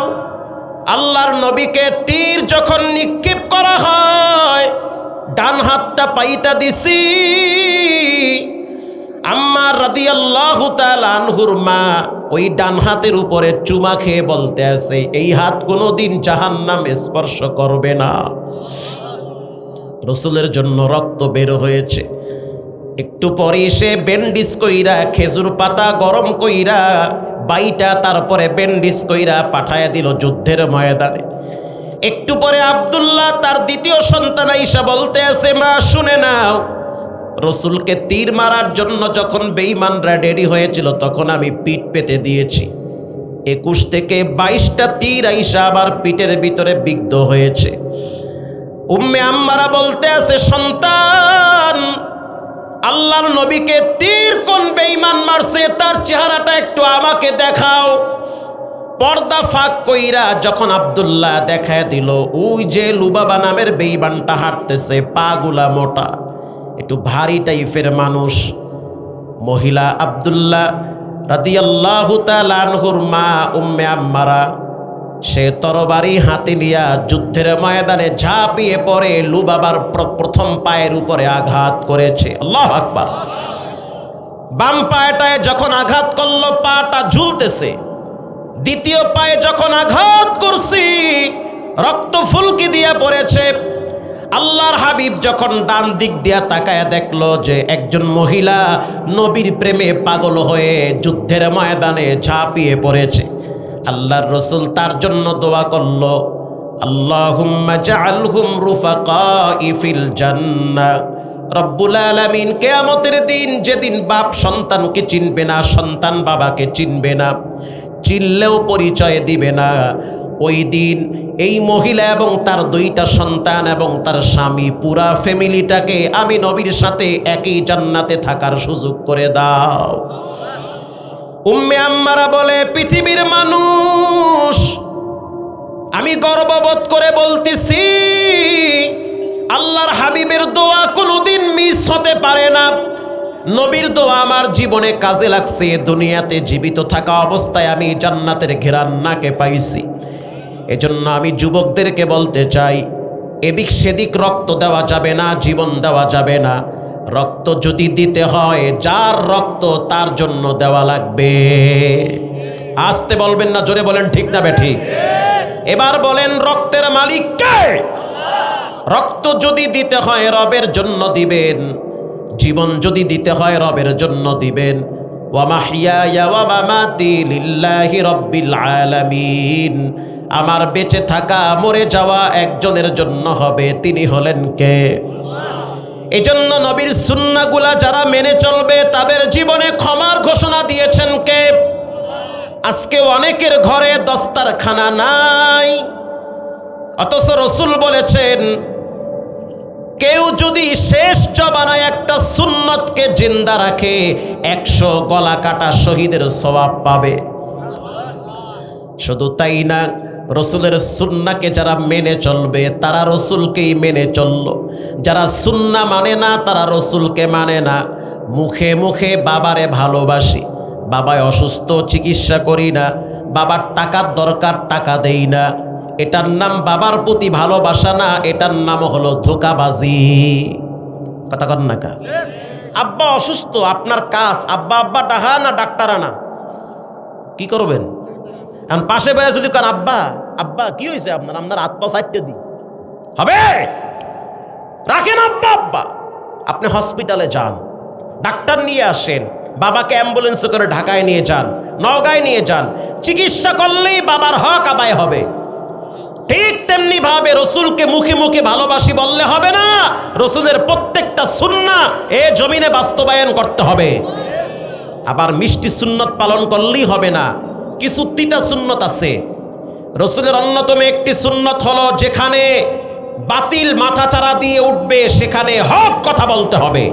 আল্লাহর নবীকে তীর যখন নিক্ষেপ করা হয়, ডান হাতটা পাইতা দিছি। আম্মার রাদিয়াল্লাহু তাআলা আনহুর মা ওই ডান হাতের উপরে চুমা খেয়ে বলতে আছে, এই হাত কোনোদিন জাহান্নামে স্পর্শ করবে না। রসুলের জন্য রক্ত বের হয়েছে। একটু পরে সে ব্যান্ডিজ কইরা, খেজুর পাতা গরম কইরা বাইটা, তারপরে ব্যান্ডিজ কইরা পাঠায়া দিল যুদ্ধের ময়দানে। একটু পরে আব্দুল্লাহ তার দ্বিতীয় সন্তান আইসা বলতে আছে, মা শুনে নাও, রসুলকে তীর মারার জন্য যখন বেঈমানরা রেডি হয়েছিল তখন আমি পিঠ পেতে দিয়েছি। 21 থেকে 22টা তীর আইসা আমার পিঠের ভিতরে বিদ্ধ হয়েছে। উম্মে আম্মারা বলতে আছে, সন্তান, আল্লাহর নবীকে তীর কোন বেঈমান মারছে তার চেহারাটা একটু আমাকে দেখাও। পর্দা ফাঁক কইরা যখন আব্দুল্লাহ দেখায় দিল, ওই যে লুবাবা নামের বেঈমানটা হাঁটতেছে, পাগুলা মোটা, একটু ভারী টাইপের মানুষ। মহিলা আব্দুল্লাহ রাদিয়াল্লাহু তাআলা আনহুর মা উম্মে আম্মারা, সে তরবারি হাতে নিয়া যুদ্ধের ময়দানে ঝাঁপিয়ে পড়ে লুবাবার প্রথম পায়ের উপরে আঘাত করেছে। আল্লাহু আকবার। বাম পায়েটায় যখন আঘাত করলো, পাটা ঝুলতেছে। দ্বিতীয় পায়ে যখন আঘাত করছি, রক্ত ফুলকি দিয়া পড়েছে। আল্লাহর হাবিব যখন ডান দিক দিয়া তাকায় দেখলো যে একজন মহিলা নবীর প্রেমে পাগল হয়ে যুদ্ধের ময়দানে ঝাঁপিয়ে পড়েছে, আল্লাহর রসুল তার জন্য দোয়া করল, আল্লাহুম্মা জাআলহুম রুফাকাই ফিল জান্নাহ। রব্বুল আলামিন কিয়ামতের দিন, যেদিন বাপ সন্তানকে চিনবে না, সন্তান বাবাকে চিনবে না, চিনলেও পরিচয় দিবে না, ওই দিন এই মহিলা এবং তার 2টা সন্তান এবং তার স্বামী, পুরা ফ্যামিলিটাকে আমি নবীর সাথে একই জান্নাতে থাকার সুযোগ করে দাও। উম্মে আম্মারা বলে, পৃথিবীর মানুষ, আমি গর্ববোধ করে বলতেছি, আল্লাহর হাবিবের দোয়া কোনোদিন মিস হতে পারে না। নবীর দোয়া আমার জীবনে কাজে লাগছে। দুনিয়াতে জীবিত থাকা অবস্থায় আমি জান্নাতের ঘেরান নাকে পাইছি। এজন্য আমি যুবকদেরকে বলতে চাই, এদিক সেদিক রক্ত দেওয়া যাবে না, জীবন দেওয়া যাবে না। রক্ত যদি দিতে হয়, যার রক্ত তার জন্য দেওয়া লাগবে। আসতে বলবেন না, জোরে বলেন ঠিক না বেঠিক? এবার বলেন, রক্তের মালিক কে? রক্ত যদি দিতে হয় রবের জন্য দিবেন, জীবন যদি দিতে হয় রবের জন্য দিবেন। ওয়া মাহইয়ায়া ওয়া মামাতি লিল্লাহি রাব্বিল আলামিন। আমার বেঁচে থাকা মরে যাওয়া একজনের জন্য হবে, তিনি হলেন কে? এজন্য নবীর সুন্নাহগুলা যারা মেনে চলবে তাদের জীবনে ক্ষমার ঘোষণা দিয়েছেন কে? আজকে অনেকের ঘরে দস্তারখানা নাই, অথচ রসুল বলেছেন, কেউ যদি শেষ জবানায় একটা সুন্নতকে জিন্দা রাখে 100 গলা কাটা শহীদের সওয়াব পাবে। শুধু তাই না, রসুলের সুন্নাহকে যারা মেনে চলবে তারা রসুলকেই মেনে চলল। যারা সুন্নাহ মানে না তারা রসুলকে মানে না। মুখে মুখে বাবারে ভালোবাসি, বাবায় অসুস্থ, চিকিৎসা করি না, বাবার টাকার দরকার, টাকা দেই না। এটার নাম বাবার প্রতি ভালোবাসা না, এটার নাম হলো ধোঁকাবাজি। কথা কন না কা? আব্বা অসুস্থ, আপনার কাজ আব্বা আব্বা ডাহা না ডাক্তার আনা, কি করবেন? এখন পাশে বয়ে যদি কার আব্বা আব্বা কি হয়েছে আপনার, আপনার হাত পা সাইডটা দিই হবে, রাখেন আব্বা আব্বা। আপনি হসপিটালে যান, ডাক্তার নিয়ে আসেন, বাবাকে অ্যাম্বুলেন্সে করে ঢাকায় নিয়ে যান, নওগাঁয় নিয়ে যান, চিকিৎসা করলেই বাবার হক আদায় হবে। ঠিক তেমনি ভাবে রসুলকে মুখে মুখে ভালোবাসি বললে হবে না, রসুলের প্রত্যেকটা সুন্নাহ এ জমিনে বাস্তবায়ন করতে হবে। আবার মিষ্টি সুন্নত পালন করলেই হবে না, কিছু তিতা সুন্নত আছে। রসুলের অন্যতম একটি সুন্নত হলো যেখানে বাতিল মাথাচাড়া দিয়ে উঠবে সেখানে হক কথা বলতে হবে,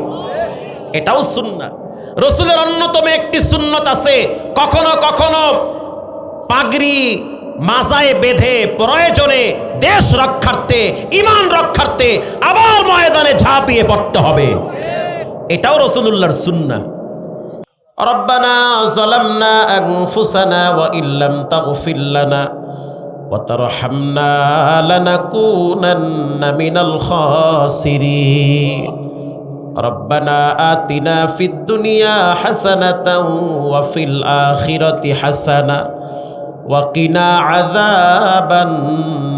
এটাও সুন্নাহ। রসুলের অন্যতম একটি সুন্নত আছে, কখনো কখনো পাগড়ি মাজায় বেঁধে প্রয়োজনে দেশ রক্ষার্থে, ঈমান রক্ষার্থে আবার ময়দানে ঝাঁপিয়ে পড়তে হবে, এটাও রাসূলুল্লাহর সুন্নাহ। রব্বানা যালামনা আনফুসানা ওয়া ইল্লাম তাগফির লানা ওয়া তারহামনা লানাকুনান্না মিনাল খাসিরিন। রব্বানা আতিনা ফিদ দুনিয়া হাসানাতাও ওয়া ফিল আখিরাতি হাসানা ওয়া কিনা আযাবান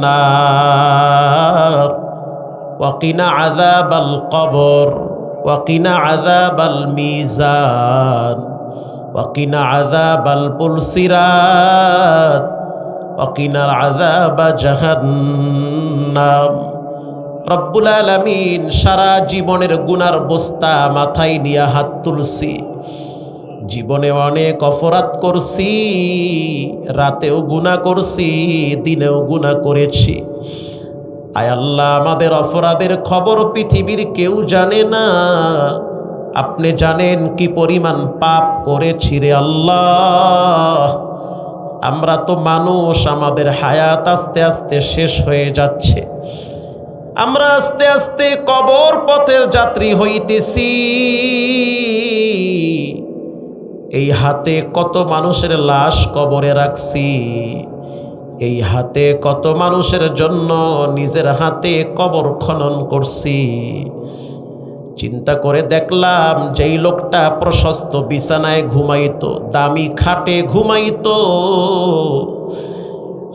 নার ওয়া কিনা আযাবাল কবর ওয়া কিনা আযাবাল মিজান ওয়া কিনা আযাবাল পুলসিরাত ওয়া কিনা আযাবা জাহান্নাম। রব্বুল আলামিন, সারা জীবনের গুনার বস্তা মাথায় নিয়ে হাত তুলছি। জীবনে অনেক অপরাধ করছি, রাতেও গুনাহ করছি, দিনেও গুনাহ করেছি। আয় আল্লাহ, আমাদের অপরাধের খবর পৃথিবীর কেউ জানে না, আপনি জানেন কি পরিমাণ পাপ করেছি রে আল্লাহ। আমরা তো মানুষ, আমাদের হায়াত আস্তে আস্তে শেষ হয়ে যাচ্ছে, আমরা আস্তে আস্তে কবর পথের যাত্রী হইতেছি। এই হাতে কত মানুষের লাশ কবরে রাখছি, এই হাতে কত মানুষের জন্য নিজের হাতে কবর খনন করছি। চিন্তা করে দেখলাম, যেই লোকটা প্রশস্ত বিছানায় ঘুমাইতো, দামি খাটে ঘুমাইতো,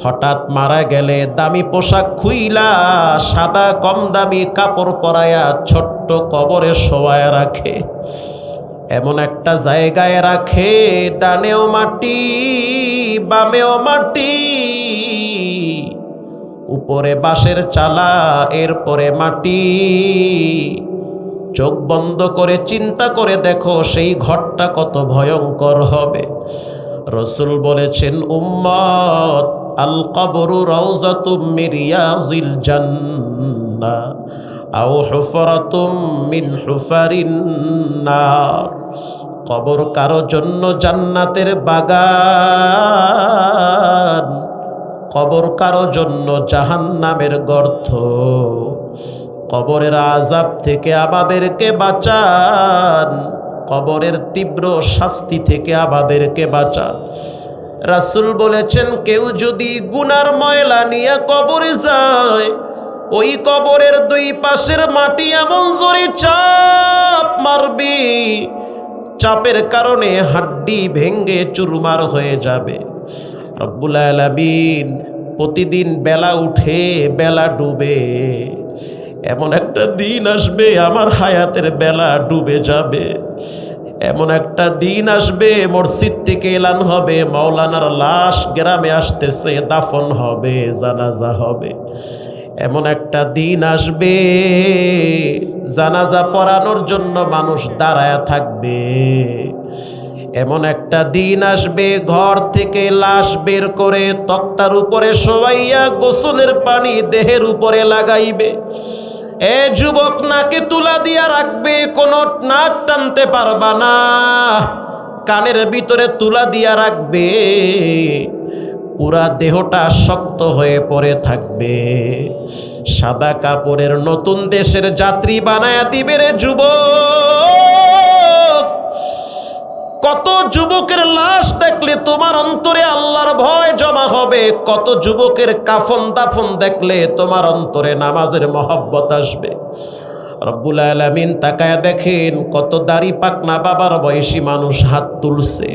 হঠাৎ মারা গেলে দামি পোশাক খুইলা সাদা কম দামি কাপড় পরায়া ছোট্ট কবরে শোয়ায় রাখে। এমন একটা জায়গায় রাখে, ডানেও মাটি বামেও মাটি, উপরে বাঁশের চালা, এরপরে মাটি। চোখ বন্ধ করে চিন্তা করে দেখো সেই ঘরটা কত ভয়ঙ্কর হবে। রসুল বলেছেন, উম্মত, আল কবরু রাউযাতুম মিন রিয়াজিল জান্নাহ আও হুফরাতুম মিন হুফারিন নার। কবর কারো জন্য জান্নাতের বাগান, কবর কারো জন্য জাহান্নামের গর্ত। কবরের আযাব থেকে আমাদেরকে বাঁচান, কবরের তীব্র শাস্তি থেকে আমাদেরকে বাঁচান। রাসূল বলেছেন, কেউ যদি গুনার ময়লা নিয়ে কবরে যায়, ওই কবরের দুই পাশের মাটি এমন জোরে চাপ মারবে, চাপের কারণে হাড্ডি ভেঙ্গে চুরমার হয়ে যাবে। রব্বুল আলামিন, প্রতিদিন বেলা উঠে বেলা ডুবে, এমন একটা দিন আসবে আমার হায়াতের বেলা ডুবে যাবে। এমন একটা দিন আসবে, মসজিদ থেকে এলান হবে, মাওলানার লাশ গ্রামে আসতেছে, দাফন হবে, জানাজা হবে। এমন একটা দিন আসবে, জানাজা পড়ানোর জন্য মানুষ দাঁড়ায়া থাকবে। এমন একটা দিন আসবে, ঘর থেকে লাশ বের করে তক্তার উপরে শোয়াইয়া গোসলের পানি দেহের উপরে লাগাইবে। এ যুবক, নাকে তুলা দিয়া রাখবে, কোনো নাক টানতে পারবা না, কানের ভিতরে তুলা দিয়া রাখবে, পুরা দেহটা শক্ত হয়ে পড়ে থাকবে। সাদা কাপড়ের নতুন দেশের যাত্রী বানায়া দিবে রে যুবক। কত যুবকের লাশ দেখলে তোমার অন্তরে আল্লাহর ভয় জমা হবে, কত যুবকের কাফন দাফন দেখলে তোমার অন্তরে নামাজের মহব্বত আসবে। রব্বুল আলামিন তাকায়া দেখেন কত দাড়ি পাকনা বাবার বয়সী মানুষ হাত তুলছে,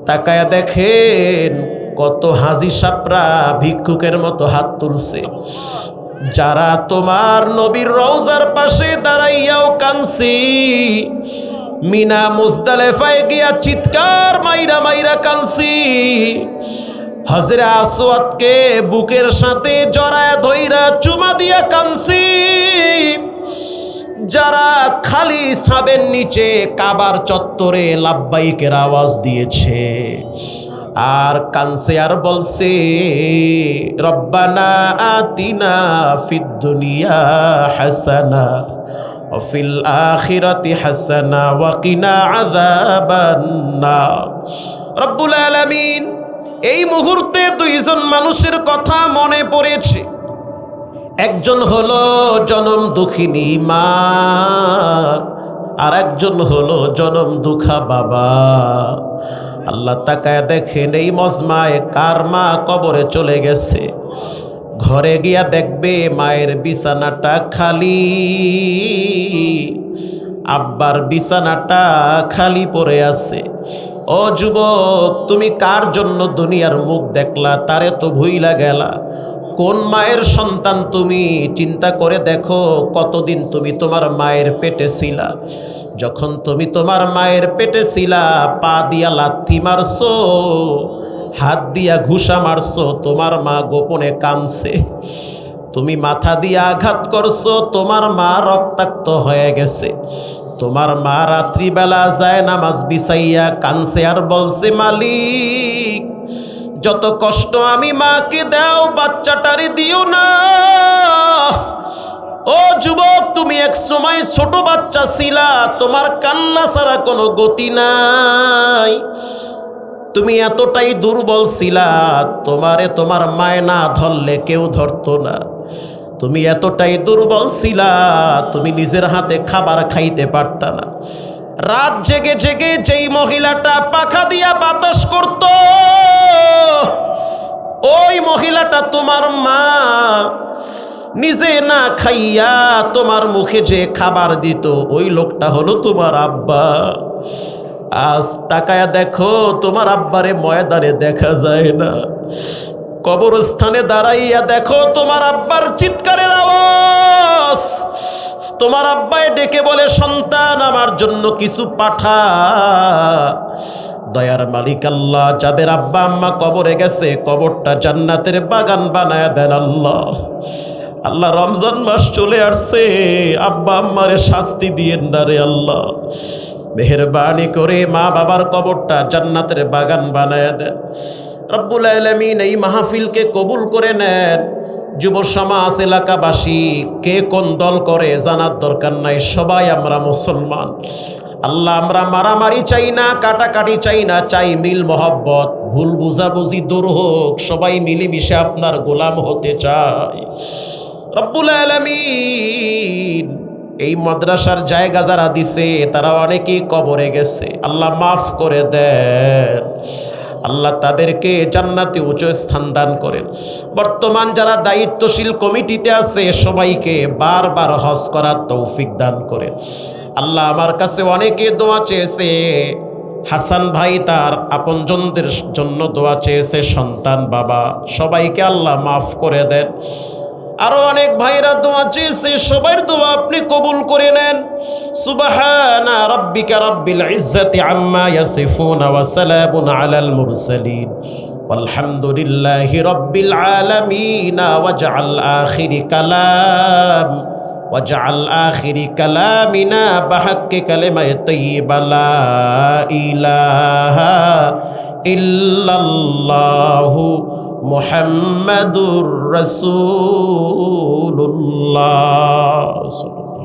তাকায়া দেখেন কত হাজি সাপরা ভিক্ষুকের মতো হাত তুলছে। যারা তোমার নবীর রওজার পাশে দাঁড়াইয়াও কানছি, মিনা মুজদালেফায় গিয়া চিৎকার মাইরা মাইরা কানছি, হজরে আসওয়াদকে বুকের সাথে জড়ায় ধইরা চুমা দিয়া কানছি, যারা খালি সাবের নিচে কাবার চত্বরে লাব্বাইকের আওয়াজ দিয়েছে আর কানসে আর বলছে রব্বানা আতিনা ফিদ দুনিয়া হাসানা ওয়া ফিল আখিরাতি হাসানা ওয়া কিনা আযাবান নার। রব্বুল আলামিন এই মুহূর্তে দুইজন মানুষের কথা মনে পড়েছে। একজন হলো জনম দুঃখিনী মা, আর একজন হলো জনম দুঃখা বাবা। আল্লাহ তাকায় দেখেন এই মজমায় কার মা কবরে চলে গেছে, ঘরে গিয়া দেখবে মায়ের বিছানাটা খালি, আব্বার বিছানাটা খালি পড়ে আছে। ও যুবক, তুমি কার জন্য দুনিয়ার মুখ দেখলা, তারে তো ভুইলা গেলা। কোন মায়ের সন্তান তুমি? চিন্তা করে দেখো কতদিন তুমি তোমার মায়ের পেটে ছিলা। যখন তুমি তোমার মায়ের পেটে ছিলা, পা দিয়া লাথি মারছো, হাত দিয়া ঘুষা মারছো, তোমার মা গোপনে কাঁদছে। তুমি মাথা দিয়া আঘাত করছো, তোমার মা রক্তাক্ত হয়ে গেছে। তোমার মা রাত্রিবেলা যায় নামাজ বিছাইয়া কাঁদছে আর বলছে, মালিক যত কষ্ট আমি মাকে দাও, বাচ্চাটারে দিও না। ও যুবক, তুমি এক সময় ছোট বাচ্চা ছিলা, তোমার কান্না ছাড়া কোনো গতি নাই। তুমি এতটাই দুর্বল ছিলা, তোমারে তোমার মায় না ধরলে কেউ ধরতো না। তুমি এতটাই দুর্বল ছিলা, তুমি নিজের হাতে খাবার খাইতে পারতা না। রাত জেগে জেগে যেই মহিলাটা পাখা দিয়া বাতাস করত, ওই মহিলাটা তোমার মা। নিজে না খাইয়া তোমার মুখে যে খাবার দিত, ওই লোকটা হলো তোমার আব্বা। আজ তাকায়া দেখো তোমার আব্বারে ময়দানে দেখা যায় না, কবরস্থানে দাঁড়াইয়া দেখো তোমার আব্বার চিৎকারের আওয়াজ। তোমার আব্বায় ডেকে বলে, সন্তান আমার জন্য কিছু পাঠা। দয়ার মালিক আল্লাহ, যাদের আব্বা আম্মা কবরে গেছে, কবরটা জান্নাতের বাগান বানায় দেন আল্লাহ। আল্লাহ রমজান মাস চলে আসছে, আব্বা আম্মারে শাস্তি দিয়েন না রে আল্লাহ। মেহেরবানি করে মা বাবার কবরটা জান্নাতের বাগান বানায় দেন। রব্বুল আলামিন এই মাহফিলকে কবুল করে নেন। যুব সমাজ, এলাকাবাসী কে কোন দল করে জানার দরকার নাই, সবাই আমরা মুসলমান। আল্লাহ, আমরা মারামারি চাই না, কাটাকাটি চাই না, চাই মিল মহব্বত। ভুল বুঝাবুঝি দূর হোক, সবাই মিলেমিশে আপনার গোলাম হতে চাই। রব্বুল আলামিন এই মাদ্রাসার জায়গা যারা দিছে, তারা অনেকেই কবরে গেছে, আল্লাহ মাফ করে দেন। আল্লাহ তাদেরকে জান্নাতে উচ্চ স্থান দান করেন। বর্তমান যারা দায়িত্বশীল কমিটিতে আছে, সবাইকে বারবার হজ করার তৌফিক দান করেন। আল্লাহ, আমার কাছে অনেকে দোয়া চেয়েছে, হাসান ভাই তার আপনজনদের জন্য দোয়া চেয়েছে, সন্তান, বাবা, সবাইকে আল্লাহ মাফ করে দেন। আরো অনেক ভাইরা দোয়া চেয়েছে, সবার দোয়া আপনি কবুল করে নেন। সুবহানা রাব্বিকা রাব্বিল ইজ্জাতি আম্মা ইয়াসিফুন ওয়া সালামুন আলাল মুরসালিন ওয়ালহামদুলিল্লাহি রাব্বিল আলামিন। ওয়াজআল আখিরি কালামিনা বিহাক্কি কালিমায়ে তাইয়্যিবা লা ইলাহা ইল্লাল্লাহু মুহাম্মাদুর রাসূলুল্লাহ।